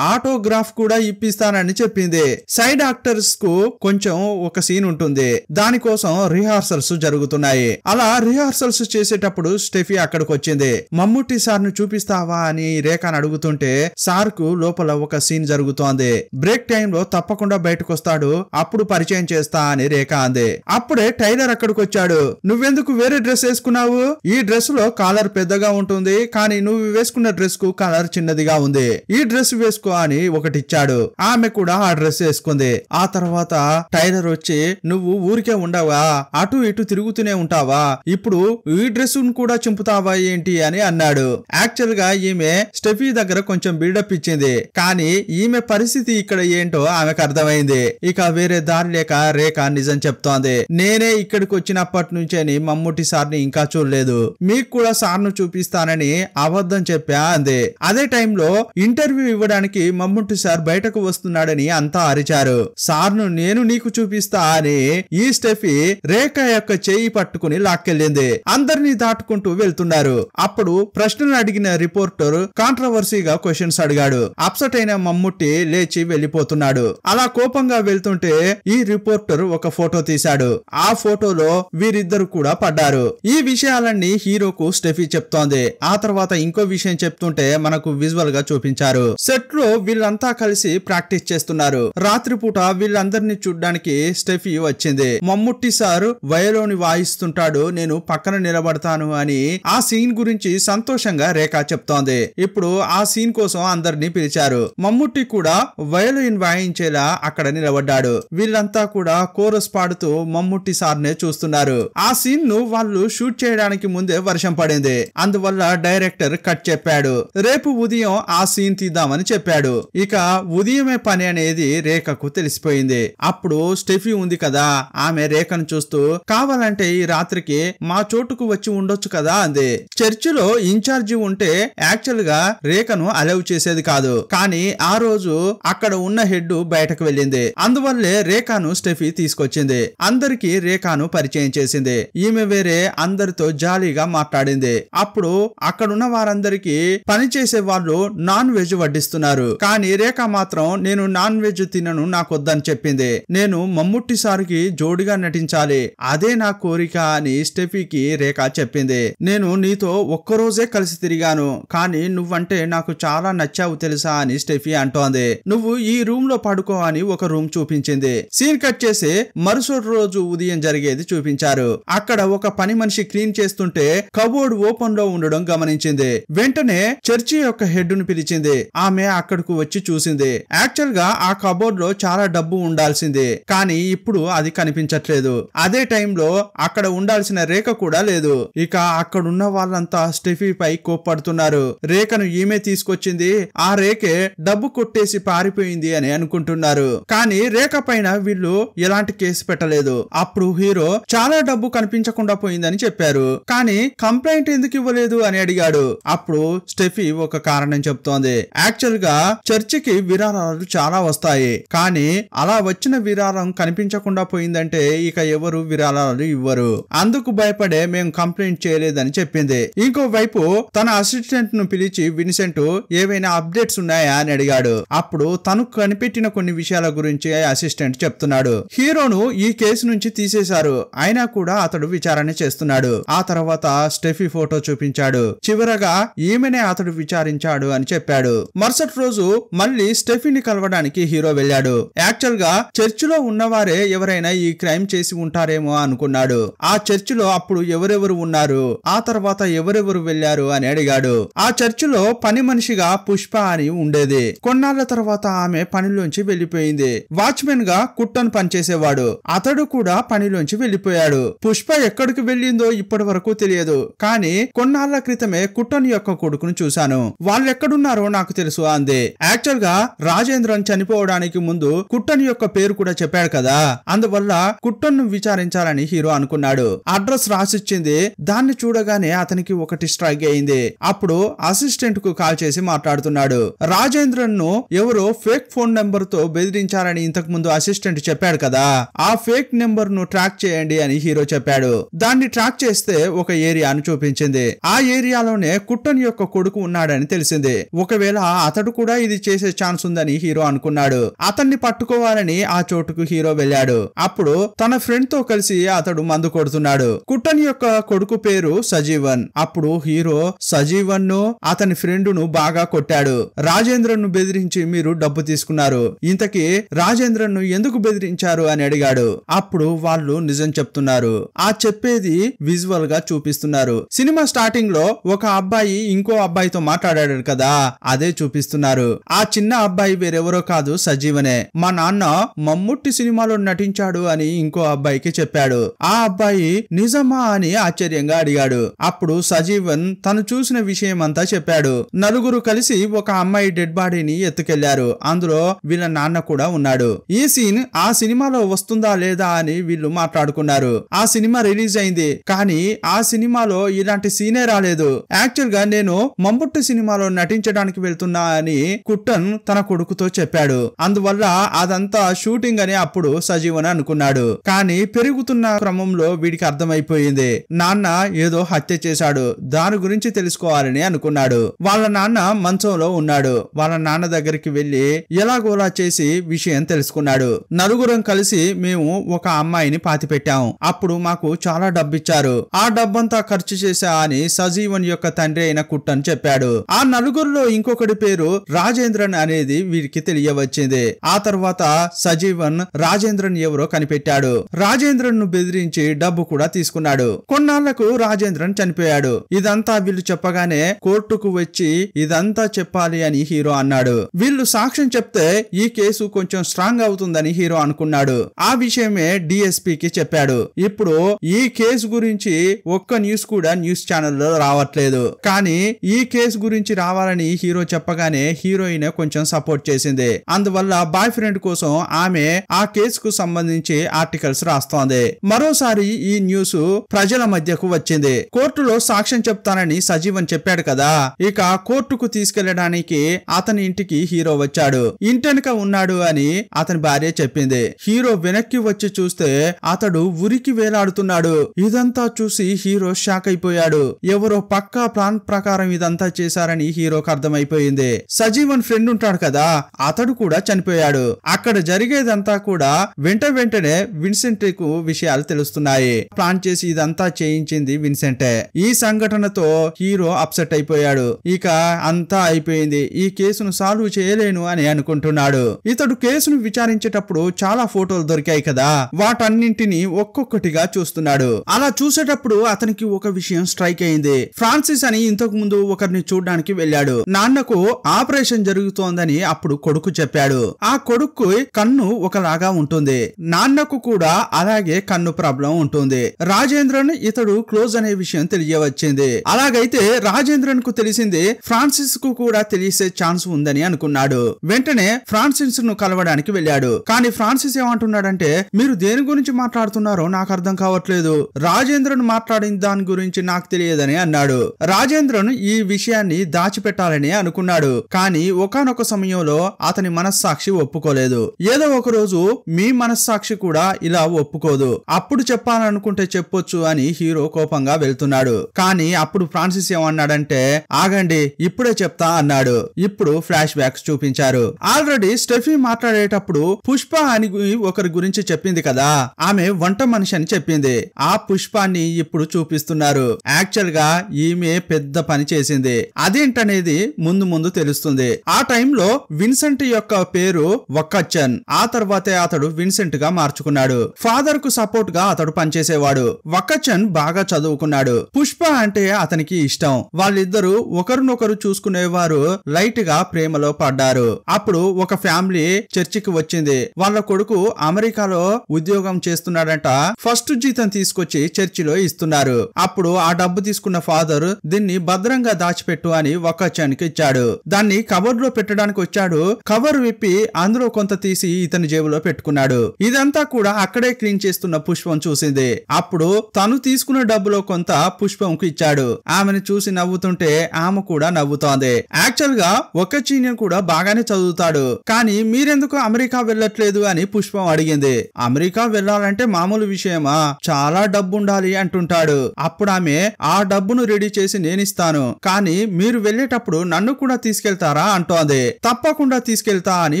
ఆటోగ్రాఫ్ కూడా ఇప్పిస్తానని చెప్పింది. సైడ్ యాక్టర్స్ కు కొంచెం ఒక సీన్ ఉంటుంది, దానికోసం రిహార్సల్స్ జరుగుతున్నాయి. అలా రిహార్సల్స్ చేసేటప్పుడు స్టెఫీ అక్కడికి వచ్చింది. మమ్ముట్టి సార్ను చూపిస్తావా అని రేఖను అడుగుతుంటే సార్ కు లోపల ఒక సీన్ జరుగుతోంది. బ్రేక్ టైం లో తప్పకుండా బయటకు వస్తాడు, అప్పుడు పరిచయం చేస్తా అని రేఖ అంది. అప్పుడే టైలర్ అక్కడికి వచ్చాడు. నువ్వెందుకు వేరే డ్రెస్ వేసుకున్నావు, ఈ డ్రెస్ లో కాలర్ పెద్దగా ఉంటుంది, కానీ నువ్వు వేసుకున్న డ్రెస్ కు కలర్ చిన్నదిగా ఉంది, ఈ డ్రెస్ వేసుకో అని ఒకటి ఇచ్చాడు. ఆమె కూడా ఆ డ్రెస్ వేసుకుంది. ఆ తర్వాత టైలర్ వచ్చి నువ్వు ఊరికే ఉండవా, అటు ఇటు తిరుగుతూనే ఉంటావా, ఇప్పుడు ఈ డ్రెస్ కూడా చింపుతావా ఏంటి అని అన్నాడు. యాక్చువల్ గా ఈమె స్టెఫీ దగ్గర కొంచెం బిల్డప్ ఇచ్చింది, కానీ ఈమె పరిస్థితి ఇక్కడ ఏంటో ఆమెకు అర్థమైంది. ఇక వేరే దారి లేక రేఖ నిజం చెప్తోంది. నేనే ఇక్కడికి వచ్చినప్పటి నుంచేని మమ్ముట్టి సార్ని ఇంకా చూడలేదు, మీకు కూడా సార్ను చూపిస్తానని అబద్ధం చెప్పా అంది. అదే టైంలో ఇంటర్వ్యూ ఇవ్వడానికి మమ్ముట్టి సార్ బయటకు వస్తున్నాడని అంతా అరిచారు. సార్ను నేను నీకు చూపిస్తా అని ఈ స్టెఫీ రేఖ యొక్క చేయి పట్టుకుని లాక్కెళ్ళింది. అందరినీ దాటుకుంటూ వెళ్తున్నారు. అప్పుడు ప్రశ్నలు అడిగిన రిపోర్టర్ కాంట్రవర్సీగా క్వశ్చన్స్ అడిగాడు. అప్సెట్ అయిన మమ్ముట్టి లేచి వెళ్లిపోతున్నాడు. అలా కోపంగా వెళ్తుంటే ఈ రిపోర్టర్ ఒక ఫోటో తీశాడు. ఆ ఫోటోలో వీరిద్దరు కూడా పడ్డారు. ఈ విషయాలన్నీ హీరోకు స్టెఫీ చెప్తోంది. ఆ తర్వాత ఇంకో విషయం చెప్తుంటే మనకు విజువల్ గా చూపించారు. సెట్ లో వీళ్ళంతా కలిసి ప్రాక్టీస్ చేస్తున్నారు. రాత్రిపూట వీళ్ళందరినీ చూడ్డానికి స్టెఫీ వచ్చింది. మమ్ముట్టి సార్ వయలోని వాయిస్తుంటాడు, నేను పక్కన నిలబడతాను అని ఆ సీన్ గురించి సంతోషంగా రేఖ చెప్తోంది. ఇప్పుడు ఆ సీన్ కోసం అందరినీ పిలిచారు. మమ్ముట్టి కూడా వయలిన్ వాయించేలా అక్కడ నిలబడ్డాడు. వీళ్ళంతా కూడా కోరస్ పాడుతూ మమ్ముట్టి సార్నే చూస్తున్నారు. ఆ సీన్ ను వాళ్ళు షూట్ చేయడానికి ముందే వర్షం పడింది, అందువల్ల డైరెక్టర్ కట్ చెప్పాడు. రేపు ఉదయం ఆ సీన్ తీద్దామని చెప్పాడు. ఇక ఉదయమే పని అనేది రేఖకు తెలిసిపోయింది. అప్పుడు స్టెఫీ ఉంది కదా, ఆమె రేఖను చూస్తూ కావాలంటే ఈ రాత్రికి మా చోటుకు వచ్చి ఉండొచ్చు కదా అంది. చర్చిలో ఇన్ఛార్జి ఉంటే యాక్చువల్ గా రేఖను అలౌ చేసేది కాదు, కానీ ఆ రోజు అక్కడ ఉన్న హెడ్ బయటకు వెళ్ళింది. అందువల్లే రేఖను స్టెఫీ తీసుకొచ్చింది. అందరికి రేఖను పరిచయం చేసింది. ఈమె వేరే అందరితో జాలీగా మాట్లాడింది. అప్పుడు అక్కడున్న వారందరికి పని చేసే వాళ్ళు నాన్ వెజ్ వడ్డిస్తున్నారు, కానీ రేఖ మాత్రం నేను నాన్ వెజ్ తినను, నాకొద్దని చెప్పింది. నేను మమ్ముట్టి సార్కి జోడిగా నటించాలి, అదే నా కోరిక అని స్టెఫీకి రేఖ చెప్పింది. నేను నీతో ఒక్కరోజే కలిసి తిరిగాను, కానీ నువ్వంటే నాకు చాలా నచ్చావు తెలుసా అని స్టెఫీ అంటోంది. నువ్వు ఈ రూమ్ లో పడుకో అని ఒక రూమ్ చూపించింది. సీన్ కట్ చేసి మరుసటి రోజు ఉదయం జరిగేది చూపించారు. అక్కడ ఒక పని మనిషి క్లీన్ చేస్తుంటే కబోర్డ్ ఓపెన్ లో ఉండడం గమనించింది. వెంటనే చర్చి యొక్క హెడ్ ను పిలిచింది. ఆమె అక్కడకు వచ్చి చూసింది. యాక్చువల్ గా ఆ కబోర్డ్ లో చాలా డబ్బు ఉండాల్సింది, కానీ ఇప్పుడు అది కనిపించట్లేదు. అదే టైంలో అక్కడ ఉండాల్సిన రేఖ కూడా లేదు. ఇక అక్కడున్న వాళ్ళంతా స్టెఫీ పై కోప్పడుతున్నారు. రేఖను ఈమె తీసుకొచ్చింది, ఆ రేఖే డబ్బు కొట్టేసి పారిపోయింది అని అనుకుంటున్నారు. కానీ రేఖ పైన వీళ్ళు ఎలాంటి కేసు పెట్టలేదు. అప్పుడు హీరో చాలా డబ్బు కనిపించకుండా పోయిందని చెప్పారు, కానీ కంప్లైంట్ ఎందుకు ఇవ్వలేదు అని అడిగాడు. అప్పుడు స్టెఫీ ఒక కారణం చెప్తోంది. యాక్చువల్ గా చర్చికి విరాళాలు చాలా వస్తాయి, కానీ అలా వచ్చిన విరాళం కనిపించకుండా పోయిందంటే ఇక ఎవరు విరాళాలు ఇవ్వరు, అందుకు భయపడే మేము కంప్లైంట్ చేయలేదని చెప్పింది. ఇంకోవైపు తన అసిస్టెంట్ ను పిలిచి విన్సెంట్ ఏవైనా అప్డేట్స్ ఉన్నాయా అని అడిగాడు. అప్పుడు తను కనిపెట్టిన కొన్ని విషయాల గురించి అసిస్టెంట్ చెప్తున్నాడు. హీరోను ఈ కేసు నుంచి తీసేశారు, అయినా కూడా అతడు విచారణ చేస్తున్నాడు. ఆ తర్వాత స్టెఫీ ఫోటో చూపించాడు. చివరగా ఈమెనే అతడు విచారించాడు అని చెప్పాడు. మరుసటి రోజు మళ్ళీ స్టెఫీని కలవడానికి హీరో వెళ్ళాడు. యాక్చువల్ గా చర్చిలో ఉన్నవారే ఎవరైనా ఈ క్రైమ్ చేసి ఉంటారేమో అనుకున్నాడు. ఆ చర్చిలో అప్పుడు ఎవరెవరు ఉన్నారు, ఆ తర్వాత ఎవరెవరు వెళ్లారు అని అడిగాడు. ఆ చర్చిలో పని మనిషిగా పుష్ప అని ఉండేది. కొన్నాళ్ల తర్వాత ఆమె పనిలోంచి వెళ్లిపోయింది. వాచ్మెన్ గా కుట్టన్ పనిచేసేవాడు, అతడు కూడా పనిలోంచి వెళ్లిపోయాడు. పుష్ప ఎక్కడికి వెళ్ళిందో ఇప్పటి వరకు తెలియదు, కానీ కొన్నాళ్ల క్రితమే కుట్టన్ యొక్క కొడుకును చూశాను, వాళ్ళెక్కడున్నారో నాకు తెలుసు అంది. యాక్చువల్ గా రాజేంద్రన్ చనిపోవడానికి ముందు కుట్టన్ యొక్క పేరు కూడా చెప్పాడు కదా, అందువల్ల కుట్టన్ ను విచారించాలని హీరో అనుకున్నాడు. అడ్రస్ రాసిచ్చింది. దాన్ని చూడగానే అతనికి ఒకటి స్ట్రైక్ అయింది. అప్పుడు అసిస్టెంట్ కు కాల్ చేసి మాట్లాడుతున్నాడు. రాజేంద్రన్ ను ఎవరో ఫేక్ ఫోన్ నెంబర్ తో బెదిరించారని ఇంతకు ముందు అసిస్టెంట్ చెప్పాడు కదా, ఆ ఫేక్ నెంబర్ ను ట్రాక్ చేయండి అని హీరో చెప్పాడు. దాన్ని ట్రాక్ చేస్తే ఒక ఏరియాను చూపించింది. ఆ ఏరియాలోనే కుట్టన్ యొక్క కొడుకు ఉన్నాడని తెలిసింది. ఒకవేళ అతడు కూడా ఇది చేసే ఛాన్స్ ఉందని హీరో అనుకున్నాడు. అతన్ని పట్టుకోవాలని ఆ చోటుకు హీరో వెళ్ళాడు. అప్పుడు తన ఫ్రెండ్ తో కలిసి అతడు మందు కొడుతున్నాడు. కుట్టన్ యొక్క కొడుకు పేరు సజీవన్. అప్పుడు హీరో సజీవన్ ను అతని ఫ్రెండ్ ను బాగా కొట్టాడు. రాజేంద్రన్ ను బెదిరించి మీరు డబ్బు తీసుకున్నారు, ఇంతకీ రాజేంద్రన్ ను ఎందుకు బెదిరించారు అని అడిగాడు. అప్పుడు వాళ్ళు నిజం చెప్తున్నారు. ఆ చెప్పేది విజువల్ గా చూపిస్తున్నారు. సినిమా స్టార్టింగ్ లో ఒక అబ్బాయి ఇంకో అబ్బాయితో మాట్లాడాడు కదా అదే చూపిస్తున్నారు. ఆ చిన్న అబ్బాయి వేరెవరో కాదు సజీవనే. మా నాన్న మమ్ముట్టి సినిమాలో నటించాడు అని ఇంకో అబ్బాయికి చెప్పాడు. ఆ అబ్బాయి నిజమా అని ఆశ్చర్యంగా అడిగాడు. అప్పుడు సజీవన్ తను చూసిన విషయం అంతా చెప్పాడు. నలుగురు కలిసి ఒక అమ్మాయి డెడ్ బాడీని ఎత్తుకెళ్లారు. అందులో వీళ్ళ నాన్న కూడా ఉన్నాడు. ఈ సీన్ ఆ సినిమాలో వస్తుందా లేదా అని వీళ్ళు మాట్లాడుకున్నారు. ఆ సినిమా రిలీజ్ అయింది కానీ ఆ సినిమాలో ఇలాంటి సీనే రాలేదు. యాక్చువల్ గా నేను మమ్ముట్టి సినిమాలో నటించడానికి వెళ్తున్నా అని కుట్టన్ తన కొడుకుతో చెప్పాడు. అందువల్ల అదంతా షూటింగ్ అని అప్పుడు సజీవన్ అనుకున్నాడు. కానీ పెరుగుతున్న క్రమంలో వీడికి అర్థమైపోయింది నాన్న ఏదో హత్య చేశాడు, దాని గురించి తెలుసుకోవాలని అనుకున్నాడు. వాళ్ళ నాన్న మంచంలో ఉన్నాడు. వాళ్ళ నాన్న దగ్గరికి వెళ్లి ఎలాగోలా చేసి విషయం తెలుసుకున్నాడు. నలుగురం కలిసి మేము ఒక అమ్మాయిని పాతి పెట్టాం. అప్పుడు మాకు చాలా డబ్బిచ్చారు. ఆ డబ్బంతా ఖర్చు చేశా అని సజీవన్ యొక్క తండ్రి అయిన కుట్టన్ చెప్పాడు. ఆ నలుగురిలో ఇంకొకటి పేరు రాజేంద్రన్ అనేది వీరికి తెలియవచ్చింది. ఆ తర్వాత సజీవన్ రాజేంద్రన్ ఎవరో కనిపెట్టాడు. రాజేంద్రన్ ను బెదిరించి డబ్బు కూడా తీసుకున్నాడు. కొన్నాళ్లకు రాజేంద్రన్ చనిపోయాడు. ఇదంతా వీళ్ళు చెప్పగానే కోర్టుకు వచ్చి ఇదంతా చెప్పాలి అని హీరో అన్నాడు. వీళ్ళు సాక్ష్యం చెప్తే ఈ కేసు కొంచెం స్ట్రాంగ్ అవుతుందని హీరో అనుకున్నాడు. ఆ విషయమే డిఎస్పీకి చెప్పాడు. ఇప్పుడు ఈ కేసు గురించి ఒక్క న్యూస్ కూడా న్యూస్ ఛానల్లో రావట్లేదు. కానీ ఈ కేసు గురించి రావాలని హీరో చెప్పగానే హీరోయిన్ కొంచెం సపోర్ట్ చేసింది. అందువల్ల బాయ్ ఫ్రెండ్ కోసం ఆమె ఆ కేసుకు సంబంధించి ఆర్టికల్స్ రాస్తోంది. మరోసారి ఈ న్యూస్ ప్రజల మధ్యకు వచ్చింది. కోర్టులో సాక్ష్యం చెప్తానని సజీవన్ చెప్పాడు కదా, ఇక కోర్టుకు తీసుకెళ్లడానికి అతని ఇంటికి హీరో వచ్చాడు. ఇంటెనక ఉన్నాడు అని అతని భార్య చెప్పింది. హీరో వెనక్కి వచ్చి చూస్తే అతడు ఉరికి వేలాడుతున్నాడు. ఇదంతా చూసి హీరో షాక్ అయిపోయాడు. ఎవరో పక్కా ప్లాన్ ప్రకారం ఇదంతా చేశారని హీరోకి అర్థమైపోయింది. సజీవన్ ఫ్రెండ్ ఉంటాడు కదా, అతడు కూడా చనిపోయాడు. అక్కడ జరిగేదంతా కూడా వెంటనే విన్సెంట్ కు విషయాలు తెలుస్తున్నాయి. ప్లాన్ చేసి ఇదంతా చేయించింది విన్సెంటే. ఈ సంఘటనతో హీరో అప్సెట్ అయిపోయాడు. ఇక అంతా అయిపోయింది, ఈ కేసును సాల్వ్ చేయలేను అని అనుకుంటున్నాడు. ఇతడు కేసును విచారించేటప్పుడు చాలా ఫోటోలు దొరికాయి కదా, వాటన్నింటినీ ఒక్కొక్కటిగా చూస్తున్నాడు. అలా చూసేటప్పుడు అతనికి ఒక విషయం స్ట్రైక్ అయింది. ఫ్రాన్సిస్ అని ఇంతకు ముందు ఒకరిని చూడడానికి వెళ్ళాడు. నాన్నకు ఆపరేషన్ జరుగుతోందని అప్పుడు కొడుకు చెప్పాడు. ఆ కొడుకు కన్ను ఒకలాగా ఉంటుంది, నాన్నకు కూడా అలాగే కన్ను ప్రాబ్లం ఉంటుంది. రాజేంద్రన్ ఇతడు క్లోజ్ అనే విషయం తెలియవచ్చింది. అలాగైతే రాజేంద్రన్ కు తెలిసింది ఫ్రాన్సిస్ కు కూడా తెలిసే ఛాన్స్ ఉందని అనుకున్నాడు. వెంటనే ఫ్రాన్సిస్ ను కలవడానికి వెళ్ళాడు. కానీ ఫ్రాన్సిస్ ఏమంటున్నాడంటే, మీరు దేని గురించి మాట్లాడుతున్నారో నాకు అర్థం కావట్లేదు, రాజేంద్రన్ మాట్లాడిన దాని గురించి నాకు తెలియదని అన్నాడు. రాజేంద్రన్ ఈ విషయాన్ని దాచిపెట్టాలని అనుకున్నాడు. కానీ ఒకానొక సమయంలో అతని మనస్సాక్షి ఒప్పుకోలేదు. ఏదో ఒక రోజు మీ మనస్సాక్షి కూడా ఇలా ఒప్పుకోదు, అప్పుడు చెప్పాలనుకుంటే చెప్పొచ్చు అని హీరో కోపంగా వెళ్తున్నాడు. కానీ అప్పుడు ఫ్రాన్సిస్ ఏమన్నాడంటే, ఆగండి ఇప్పుడే చెప్తా అన్నాడు. ఇప్పుడు ఫ్లాష్ బ్యాక్స్ చూపించారు. ఆల్రెడీ స్టెఫీ మాట్లాడేటప్పుడు పుష్ప అని ఒకరి గురించి చెప్పింది కదా, ఆమె వంట మనిషి అని చెప్పింది. ఆ పుష్పాన్ని ఇప్పుడు చూపిస్తున్నారు. యాక్చువల్ గా ఈమె పెద్ద పని చేసింది. అదేంటనేది ముందు ముందు తెలుస్తుంది. ఆ టైంలో విన్సెంట్ యొక్క పేరు వక్కచ్చన్. ఆ తర్వాతే అతడు విన్సెంట్ గా మార్చుకున్నాడు. ఫాదర్ కు సపోర్ట్ గా అతడు పనిచేసేవాడు. వక్కచ్చన్ బాగా చదువుకున్నాడు. పుష్ప అంటే అతనికి ఇష్టం. వాళ్ళిద్దరూ ఒకరినొకరు చూసుకునేవారు. లైట్ గా ప్రేమలో పడ్డారు. అప్పుడు ఒక ఫ్యామిలీ చర్చికి వచ్చింది. వాళ్ళ కొడుకు అమెరికాలో ఉద్యోగం చేస్తున్నాడంట. ఫస్ట్ జీతం తీసుకొచ్చి చర్చిలో ఇస్తున్నారు. అప్పుడు ఆ డబ్బు తీసుకున్న ఫాదర్ దీన్ని భద్రంగా దాచిపెట్టు అని వక్కచ్చన్కి ఇచ్చాడు. దాన్ని కవర్ లో పెట్టడానికి వచ్చాడు. కవర్ విప్పి అందులో కొంత తీసి ఇతని జేబులో పెట్టుకున్నాడు. ఇదంతా కూడా అక్కడే క్లీన్ చేస్తున్న పుష్పం చూసింది. అప్పుడు తను తీసుకున్న డబ్బులో కొంత పుష్పంకు ఇచ్చాడు. ఆమెను చూసి నవ్వుతుంటే ఆమె కూడా నవ్వుతోంది. యాక్చువల్ గా వక్కచ్చన్ కూడా బాగానే చదువుతాడు. కానీ మీరెందుకు అమెరికా వెళ్ళట్లేదు అని పుష్పం అడిగింది. అమెరికా వెళ్ళాలంటే మామూలు విషయమా, చాలా డబ్బు ఉండాలి అంటుంటాడు. అప్పుడు ఆమె ఆ డబ్బును రెడీ చేసి నేనిస్తాను, కానీ మీరు వెళ్ళేటప్పుడు నన్ను కూడా తీసుకెళ్తారా అంటోంది. తప్పకుండా తీసుకెళ్తా అని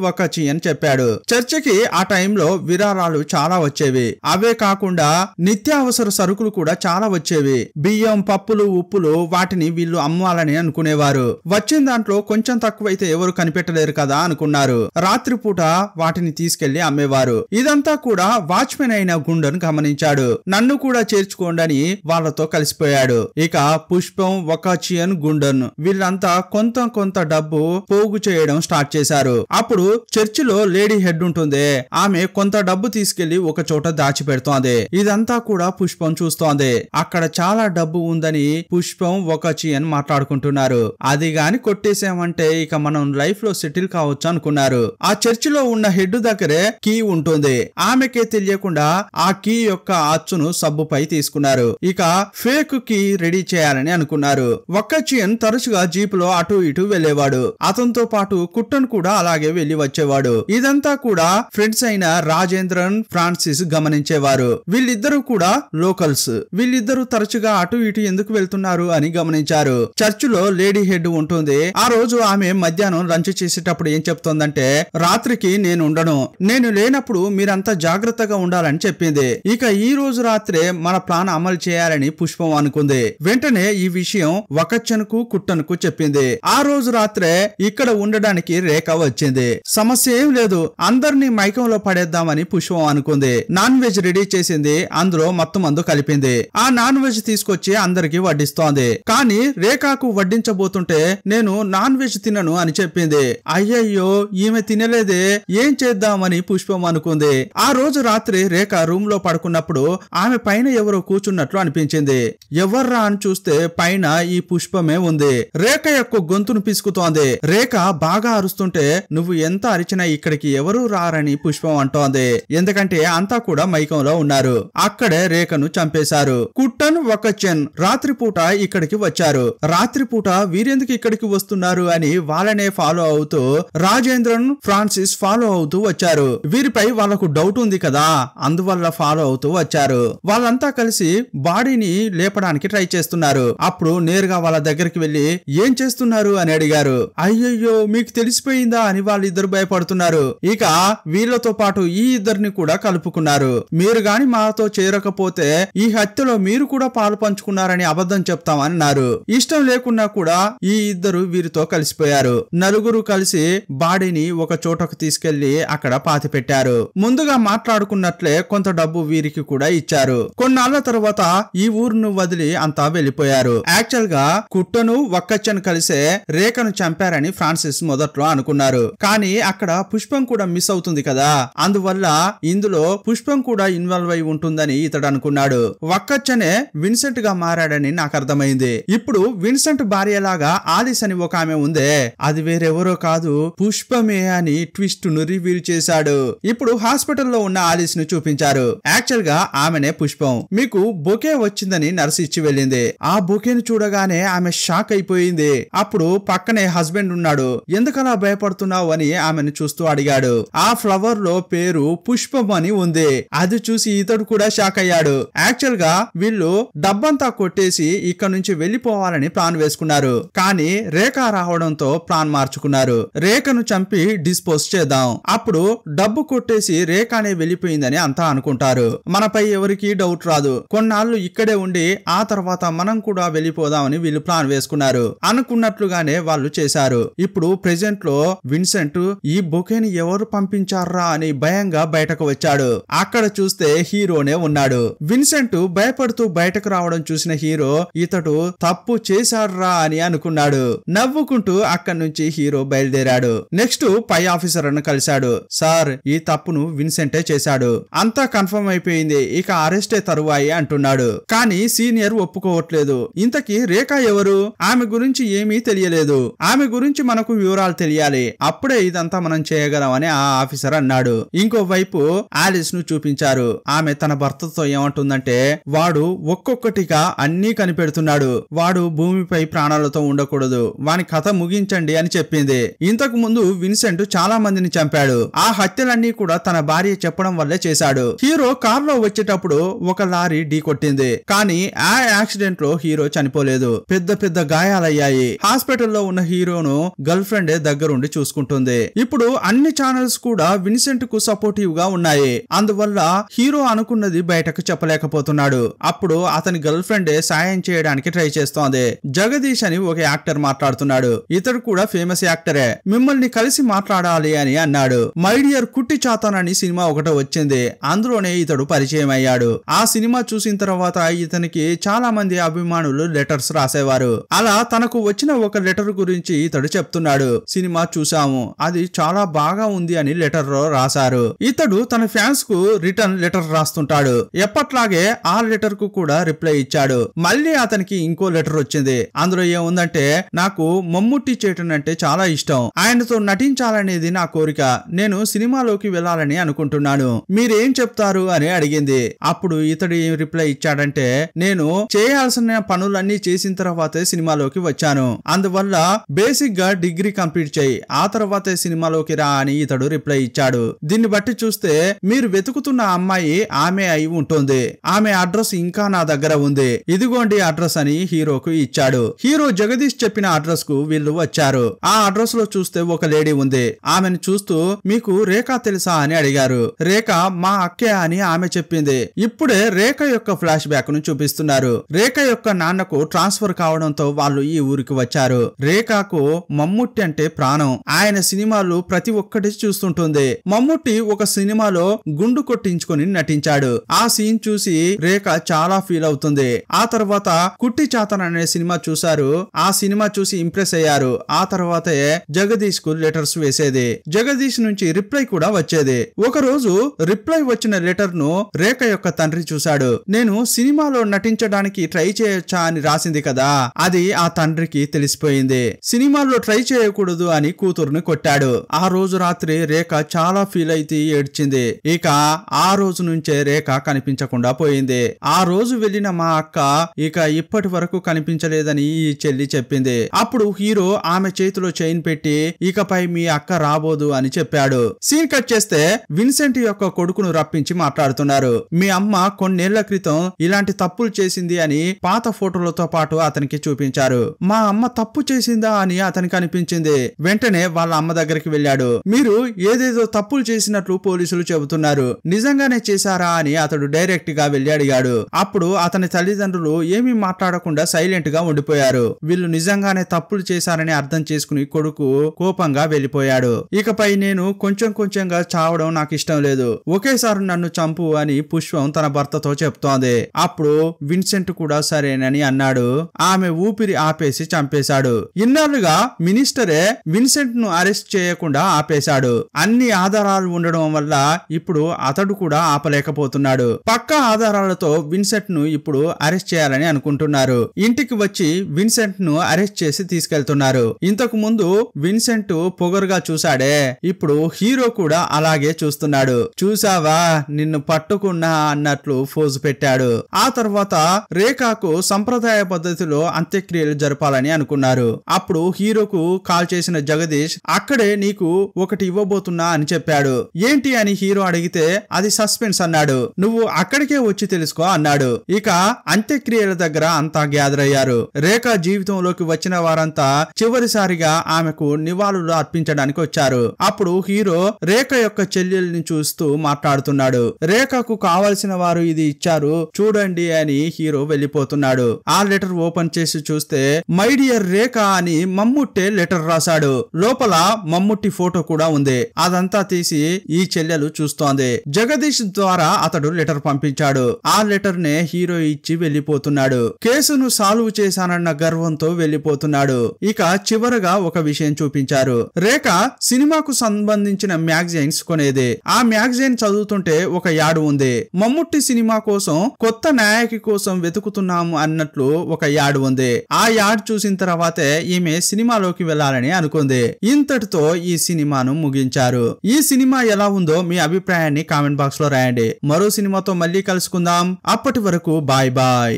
వక్కచ్చన్ చెప్పాడు. చర్చికి ఆ టైంలో విరాళాలు చాలా వచ్చేవి. అవే కాకుండా నిత్యావసర సరుకులు కూడా చాలా వచ్చేవి. బియ్యం, పప్పులు, ఉప్పులు వాటిని వీళ్ళు అమ్మాలని అనుకునేవారు. వచ్చిన దాంట్లో కొంచెం తక్కువైతే ఎవరు కనిపెట్టలేరు కదా అనుకున్నారు. రాత్రిపూట వాటిని తీసుకెళ్లి అమ్మేవారు. ఇదంతా కూడా వాచ్మెన్ అయిన గుండన్ గమనించాడు. నన్ను కూడా చేర్చుకోండి అని వాళ్ళతో కలిసిపోయాడు. ఇక పుష్పం, వక్కచ్చన్, గుండన్ జాన్ వీళ్ళంతా కొంత డబ్బు పోగు చేయడం స్టార్ట్ చేశారు. అప్పుడు చర్చిలో లేడీ హెడ్ ఉంటుంది. ఆమె కొంత డబ్బు తీసుకెళ్లి ఒక చోట దాచిపెడుతోంది. ఇదంతా కూడా పుష్పం చూస్తోంది. అక్కడ చాలా డబ్బు ఉందని పుష్పం వకచియన్ మాట్లాడుకుంటున్నారు. అది గాని కొట్టేసామంటే ఇక మనం లైఫ్ లో సెటిల్ కావచ్చు అనుకున్నారు. ఆ చర్చిలో ఉన్న హెడ్ దగ్గరే కీ ఉంటుంది. ఆమెకే తెలియకుండా ఆ కీ యొక్క అచ్చును సబ్బుపై తీసుకున్నారు. ఇక ఫేక్ కీ రెడీ చేయాలని అనుకున్నారు. వకచియన్ తరచుగా జీపులో అటు ఇటు వెళ్లేవాడు. అతనితో పాటు కుట్టన్ కూడా అలాగే వెళ్లి వచ్చేవాడు. ఇదంతా కూడా ఫ్రెండ్స్ అయిన రాజేంద్రన్, ఫ్రాన్సిస్ గమనించేవారు. వీళ్ళిద్దరూ కూడా లోకల్స్. వీళ్ళిద్దరూ తరచుగా అటు ఇటు ఎందుకు వెళ్తున్నారు అని గమనించారు. చర్చిలో లేడీ హెడ్ ఉంటుంది. ఆ రోజు ఆమె మధ్యాహ్నం లంచ్ చేసేటప్పుడు ఏం చెప్తోందంటే, రాత్రికి నేను ఉండను, నేను లేనప్పుడు మీరంతా జాగ్రత్తగా ఉండాలని చెప్పింది. ఇక ఈ రోజు రాత్రే మన ప్లాన్ అమలు చేయాలని పుష్పం అనుకుంది. వెంటనే ఈ విషయం వకచ్చన్ కు కుట్టన్ కు చెప్పింది. ఆ రోజు రాత్రే ఇక్కడ ఉండడానికి రేఖ వచ్చింది. సమస్య ఏం లేదు, అందరినీ మైకంలో పడేద్దామని పుష్పం అనుకుంది. నాన్ వెజ్ రెడీ చేసింది. అందులో మొత్తం మందు కలిపింది. ఆ నాన్ వెజ్ తీసుకొచ్చి అందరికి వడ్డిస్తోంది. కానీ రేఖకు వడ్డించబోతుంటే నేను నాన్ వెజ్ తినను అని చెప్పింది. అయ్యయ్యో ఈమె తినలేదే, ఏం చేద్దామని పుష్పం అనుకుంది. ఆ రోజు రాత్రి రేఖ రూమ్ లో పడుకున్నప్పుడు ఆమె పైన ఎవరో కూర్చున్నట్లు అనిపించింది. ఎవర్రా అని చూస్తే పైన ఈ పుష్పమే ఉంది. రేఖ యొక్క గొంతును పిసుకుతోంది. రేఖ బాగా అరుస్తుంటే నువ్వు ఎంత అరిచినా ఇక్కడికి ఎవరూ రారని పుష్పం అంటోంది. ఎందుకంటే అంతా కూడా మైకంలో ఉన్నారు. అక్కడే రేఖను చంపేశారు. కుట్టన్, వకచియన్ రాత్రిపూట ఇక్కడికి వచ్చారు. రాత్రిపూట వీరెందుకు ఇక్కడికి వస్తున్నారు అని వాళ్ళనే ఫాలో అవుతూ రాజేంద్రన్, ఫ్రాన్సిస్ ఫాలో అవుతూ వచ్చారు. వీరిపై వాళ్ళకు డౌట్ ఉంది కదా, అందువల్ల ఫాలో అవుతూ వచ్చారు. వాళ్ళంతా కలిసి బాడీని లేపడానికి ట్రై చేస్తున్నారు. అప్పుడు నేరుగా వాళ్ళ దగ్గరికి వెళ్లి ఏం చేస్తున్నారు అని అడిగారు. అయ్యయ్యో మీకు తెలిసిపోయిందా అని వాళ్ళిద్దరు భయపడుతున్నారు. ఇక వీళ్ళతో పాటు ఈ ఇద్దరిని కూడా కలుపుకున్నారు. మీరు గాని మాతో చేరకపోతే ఈ హత్యలో మీరు కూడా పాలు పంచుకున్నారని అబద్ధం చెప్తామన్నారు. ఇష్టం లేకున్నా కూడా ఈ ఇద్దరు వీరితో కలిసిపోయారు. నలుగురు కలిసి బాడీని ఒక చోటకు తీసుకెళ్లి అక్కడ పాతి పెట్టారు. ముందుగా మాట్లాడుకున్నట్లే కొంత డబ్బు వీరికి కూడా ఇచ్చారు. కొన్నాళ్ల తర్వాత ఈ ఊరును వదిలి అంతా వెళ్లిపోయారు. యాక్చువల్ గా కుట్టను, వకచియన్ కలిసే రేఖను చంపారని ఫ్రాన్సిస్ మొదట్లో అనుకున్నారు. కానీ అక్కడ పుష్పం కూడా మిస్ అవుతుంది కదా, అందువల్ల ఇందులో పుష్పం కూడా ఇన్వాల్వ్ అయి ఉంటుందని ఇతడు అనుకున్నాడు. వకచియనే విన్సెంట్ గా మారాడని నాకు అర్థమైంది. ఇప్పుడు విన్సెంట్ భార్యలాగా ఆలిస్ అని ఒక ఆమె ఉందే, అది వేరెవరో కాదు పుష్పమే అని ట్విస్ట్ ను రివీల్ చేశాడు. ఇప్పుడు హాస్పిటల్లో ఉన్న ఆలిస్ ను చూపించారు. యాక్చువల్ గా ఆమెనే పుష్పం. మీకు బొకే వచ్చిందని నర్సు ఇచ్చి వెళ్ళింది. ఆ బొకేను చూడగానే ఆమె షాక్ అయిపోయింది. అప్పుడు పక్కనే హస్బెండ్ ఉన్నాడు. ఎందుకలా భయపడుతున్నావు అని ఆమెను చూస్తూ అడిగాడు. ఆ ఫ్లవర్ లో పేరు పుష్పం అని ఉంది. అది చూసి ఇతడు కూడా షాక్ అయ్యాడు. యాక్చువల్ గా వీళ్ళు డబ్బంతా కొట్టేసి ఇక్కడ నుంచి వెళ్లిపోవాలని ప్లాన్ వేసుకున్నారు. కానీ రేఖ రావడంతో ప్లాన్ మార్చుకున్నారు. రేఖను చంపి డిస్పోజ్ చేద్దాం, అప్పుడు డబ్బు కొట్టేసి రేఖనే వెళ్లిపోయిందని అంతా అనుకుంటారు. మనపై ఎవరికి డౌట్ రాదు. కొన్నాళ్ళు ఇక్కడే ఉండి ఆ తర్వాత మనం కూడా వెళ్లిపోదామని వీళ్ళు ప్లాన్ వేసుకున్నారు. అనుకున్నట్లుగానే వాళ్ళు చేశారు. ఇప్పుడు ప్రెజెంట్ లో విన్సెంట్ ఈ బొకేని ఎవరు పంపించారా అని భయంగా బయటకు వచ్చాడు. అక్కడ చూస్తే హీరోనే ఉన్నాడు. విన్సెంట్ భయపడుతూ బయటకు రావడం చూసిన హీరో ఇతడు తప్పు చేశాడ్రా అని అనుకున్నాడు. నవ్వుకుంటూ అక్కడి నుంచి హీరో బయలుదేరాడు. నెక్స్ట్ పై ఆఫీసర్ ను కలిశాడు. సార్ ఈ తప్పును విన్సెంటే చేశాడు, అంతా కన్ఫర్మ్ అయిపోయింది, ఇక అరెస్టే తరువాయి అంటున్నాడు. కానీ సీనియర్ ఒప్పుకోవట్లేదు. ఇంతకీ రేఖ ఎవరు? ఆమె గురించి ఏమీ తెలియలేదు. ఆమె గురించి మనకు వివరాలు తెలియాలి, అప్పుడే ఇదంతా మనం చేయగలం అని ఆ ఆఫీసర్ అన్నాడు. ఇంకోవైపు ఆలిస్ ను చూపించారు. ఆమె తన భర్తతో ఏమంటుందంటే, వాడు ఒక్కొక్కటిగా అన్నీ కనిపెడుతున్నాడు, వాడు భూమిపై ప్రాణాలతో ఉండకూడదు, వాని కథ ముగించండి అని చెప్పింది. ఇంతకు ముందు విన్సెంట్ చాలా మందిని చంపాడు. ఆ హత్యలన్నీ కూడా తన భార్య చెప్పడం వల్లే చేశాడు. హీరో కార్ లో వచ్చేటప్పుడు ఒక లారీ ఢీ కొట్టింది. కానీ ఆ యాక్సిడెంట్ లో హీరో చనిపోలేదు. పెద్ద గాయాలయ్యాయి. హాస్పిటల్లో ఉన్న హీరోను గర్ల్ ఫ్రెండ్ దగ్గరుండి చూసుకుంటుంది. ఇప్పుడు అన్ని ఛానల్స్ కూడా విన్సెంట్ కు సపోర్టివ్ గా ఉన్నాయి. అందువల్ల హీరో అనుకున్నది బయటకు చెప్పలేకపోతున్నాడు. అప్పుడు అతని గర్ల్ ఫ్రెండ్ సాయం చేయడానికి ట్రై చేస్తోంది. జగదీష్ అని ఒక యాక్టర్ మాట్లాడుతున్నాడు. ఇతడు కూడా ఫేమస్ యాక్టరే. మిమ్మల్ని కలిసి మాట్లాడాలి అని అన్నాడు. మై డియర్ కుట్టి చాతాన్ అని సినిమా ఒకటి వచ్చింది. అందులోనే ఇతడు పరిచయం అయ్యాడు. ఆ సినిమా చూసిన తర్వాత ఇతనికి చాలా మంది అభిమానులు లెటర్స్ రాసేవారు. ఆ అలా తనకు వచ్చిన ఒక లెటర్ గురించి ఇతడు చెప్తున్నాడు. సినిమా చూసాము, అది చాలా బాగా ఉంది అని లెటర్ లో రాశారు. ఇతడు తన ఫ్యాన్స్ కు రిటర్న్ లెటర్ రాస్తుంటాడు. ఎప్పట్లాగే ఆ లెటర్ కు కూడా రిప్లై ఇచ్చాడు. మళ్ళీ అతనికి ఇంకో లెటర్ వచ్చింది. అందులో ఏముందంటే, నాకు మమ్ముట్టి చేయటం అంటే చాలా ఇష్టం, ఆయనతో నటించాలనేది నా కోరిక, నేను సినిమాలోకి వెళ్ళాలని అనుకుంటున్నాను, మీరేం చెప్తారు అని అడిగింది. అప్పుడు ఇతడు ఏం రిప్లై ఇచ్చాడంటే, నేను చేయాల్సిన పనులన్నీ చేసిన తర్వాతే సినిమాలోకి వచ్చాను, అందువల్ల బేసిక్ గా డిగ్రీ కంప్లీట్ చేయి, ఆ తర్వాతే సినిమాలోకి రా అని ఇతడు రిప్లై ఇచ్చాడు. దీన్ని బట్టి చూస్తే మీరు వెతుకుతున్న అమ్మాయి ఆమె అయి ఉంటుంది. ఆమె అడ్రస్ ఇంకా నా దగ్గర ఉంది, ఇదిగోండి అడ్రస్ అని హీరోకు ఇచ్చాడు. హీరో జగదీష్ చెప్పిన అడ్రస్ కు వీళ్ళు వచ్చారు. ఆ అడ్రస్ లో చూస్తే ఒక లేడీ ఉంది. ఆమెను చూస్తూ మీకు రేఖ తెలుసా అని అడిగారు. రేఖ మా అక్కే అని ఆమె చెప్పింది. ఇప్పుడే రేఖ యొక్క ఫ్లాష్ బ్యాక్ ను చూపిస్తున్నారు. రేఖ యొక్క నాన్నకు ట్రాన్స్ఫర్ కావడంతో వాళ్ళు ఈ ఊరికి వచ్చారు. రేఖకు మమ్ముట్టి అంటే ప్రాణం. ఆయన సినిమాలు ప్రతి ఒక్కటి చూస్తుంటుంది. మమ్ముట్టి ఒక సినిమాలో గుండు కొట్టించుకొని నటించాడు. ఆ సీన్ చూసి రేఖ చాలా ఫీల్ అవుతుంది. ఆ తర్వాత కుట్టి చాతన్ అనే సినిమా చూశారు. ఆ సినిమా చూసి ఇంప్రెస్ అయ్యారు. ఆ తర్వాతే జగదీష్ కు లెటర్స్ వేసేది. జగదీష్ నుంచి రిప్లై కూడా వచ్చేది. ఒక రోజు రిప్లై వచ్చిన లెటర్ ను రేఖ యొక్క తండ్రి చూశాడు. నేను సినిమాలో నటించడానికి ట్రై చేయొచ్చా అని రాసింది కదా, అది ఆ తండ్రికి తెలిసిపోయింది. సినిమాలో ట్రై చేయకూడదు అని కూతురుని కొట్టాడు. ఆ రోజు రాత్రి రేఖ చాలా ఫీల్ అయితే ఏడ్చింది. ఇక ఆ రోజు నుంచే రేఖ కనిపించకుండా పోయింది. ఆ రోజు వెళ్లిన మా అక్క ఇక ఇప్పటి వరకు కనిపించలేదని ఈ చెల్లి చెప్పింది. అప్పుడు హీరో ఆమె చేతిలో చైన్ పెట్టి ఇకపై మీ అక్క రాబోదు అని చెప్పాడు. సీన్ కట్ చేస్తే విన్సెంట్ యొక్క కొడుకును రప్పించి మాట్లాడుతున్నారు. మీ అమ్మ కొన్నేళ్ల క్రితం ఇలాంటి తప్పులు చేసింది అని పాత ఫోటోలతో పాటు అతనికి చూపించారు. మా అమ్మ తప్పు చేసిందా అని అతనికి అనిపించింది. వెంటనే వాళ్ళ అమ్మ దగ్గరికి వెళ్ళాడు. మీరు ఏదేదో తప్పులు చేసినట్లు పోలీసులు చెబుతున్నారు, నిజంగానే చేశారా అని అతడు డైరెక్ట్ గా వెళ్లి అడిగాడు. అప్పుడు అతని తల్లిదండ్రులు ఏమీ మాట్లాడకుండా సైలెంట్ గా ఉండిపోయారు. వీళ్ళు నిజంగానే తప్పులు చేశారని అర్థం చేసుకుని కొడుకు కోపంగా వెళ్లిపోయాడు. ఇకపై నేను కొంచెం కొంచెంగా చావడం నాకు ఇష్టం లేదు, ఒకేసారి నన్ను చంపు అని పుష్పం తన భర్తతో చెప్తోంది. అప్పుడు విన్సెంట్ కూడా సరేనని అన్నాడు. ఆమె ఊపిరి ఆపేసి చంపేశాడు. ఇన్నాళ్లుగా మినిస్టరే విన్సెంట్ ను అరెస్ట్ చేయకుండా ఆపేశాడు. అన్ని ఆధారాలు ఉండడం వల్ల ఇప్పుడు అతడు కూడా ఆపలేకపోతున్నాడు. పక్కా ఆధారాలతో విన్సెంట్ ను ఇప్పుడు అరెస్ట్ చేయాలని అనుకుంటున్నారు. ఇంటికి వచ్చి విన్సెంట్ ను అరెస్ట్ చేసి తీసుకెళ్తున్నారు. ఇంతకు ముందు విన్సెంట్ పొగరుగా చూశాడే, ఇప్పుడు హీరో కూడా అలాగే చూస్తున్నాడు. చూసావా నిన్ను పట్టుకున్నా అన్నట్లు ఫోజు పెట్టాడు. ఆ తర్వాత రేఖకు సంప్రదాయ పద్ధతిలో అంత్యక్రియలు జరపాలని అనుకున్నారు. అప్పుడు హీరోకు కాల్ చేసిన జగదీష్ అక్కడే నీకు ఒకటి ఇవ్వబోతున్నా అని చెప్పాడు. ఏంటి అని హీరో అడిగితే అది సస్పెన్స్ అన్నాడు. నువ్వు అక్కడికే వచ్చి తెలుసుకో అన్నాడు. ఇక అంత్యక్రియల దగ్గర అంతా గ్యాదర్ అయ్యారు. రేఖ జీవితంలోకి వచ్చిన వారంతా చివరిసారిగా ఆమెకు నివాళులు అర్పించడానికి వచ్చారు. అప్పుడు హీరో రేఖ యొక్క చెల్లెల్ని చూస్తూ మాట్లాడుతున్నాడు. రేఖకు కావలసిన వారు ఇది ఇచ్చారు చూడండి అని హీరో వెళ్లిపోతున్నాడు. ఆ లెటర్ ఓపెన్ చేసి చూస్తే మై డియర్ రేఖ అని మమ్ముట్టే లెటర్ రాశాడు. లోపల మమ్ముట్టి ఫోటో కూడా ఉంది. అదంతా తీసి ఈ చెల్లెలు చూస్తోంది. జగదీష్ ద్వారా అతడు లెటర్ పంపించాడు. ఆ లెటర్ నే హీరో ఇచ్చి వెళ్లిపోతున్నాడు. కేసును సాల్వ్ చేశానన్న గర్వంతో వెళ్లిపోతున్నాడు. ఇక చివరగా ఒక విషయం చూపించారు. రేఖ సినిమాకు సంబంధించిన మ్యాగజైన్స్ కొనేది. ఆ మ్యాగజైన్ చదువుతుంటే ఒక యాడ్ ఉంది. మమ్ముట్టి సినిమా కోసం కొత్త నాయకి కోసం వెతుకుతున్నాము అన్నట్లు ఒక యాడ్ ఉంది. ఆ యాడ్ చూసిన తర్వాతే ఈమె సినిమాలోకి వెళ్లాలని అనుకుంది. ఇంతటితో ఈ సినిమాను ముగించారు. ఈ సినిమా ఎలా ఉందో మీ అభిప్రాయాన్ని కామెంట్ బాక్స్ లో రాయండి. మరో సినిమాతో మళ్ళీ కలుసుకుందాం. అప్పటి వరకు బాయ్ బాయ్.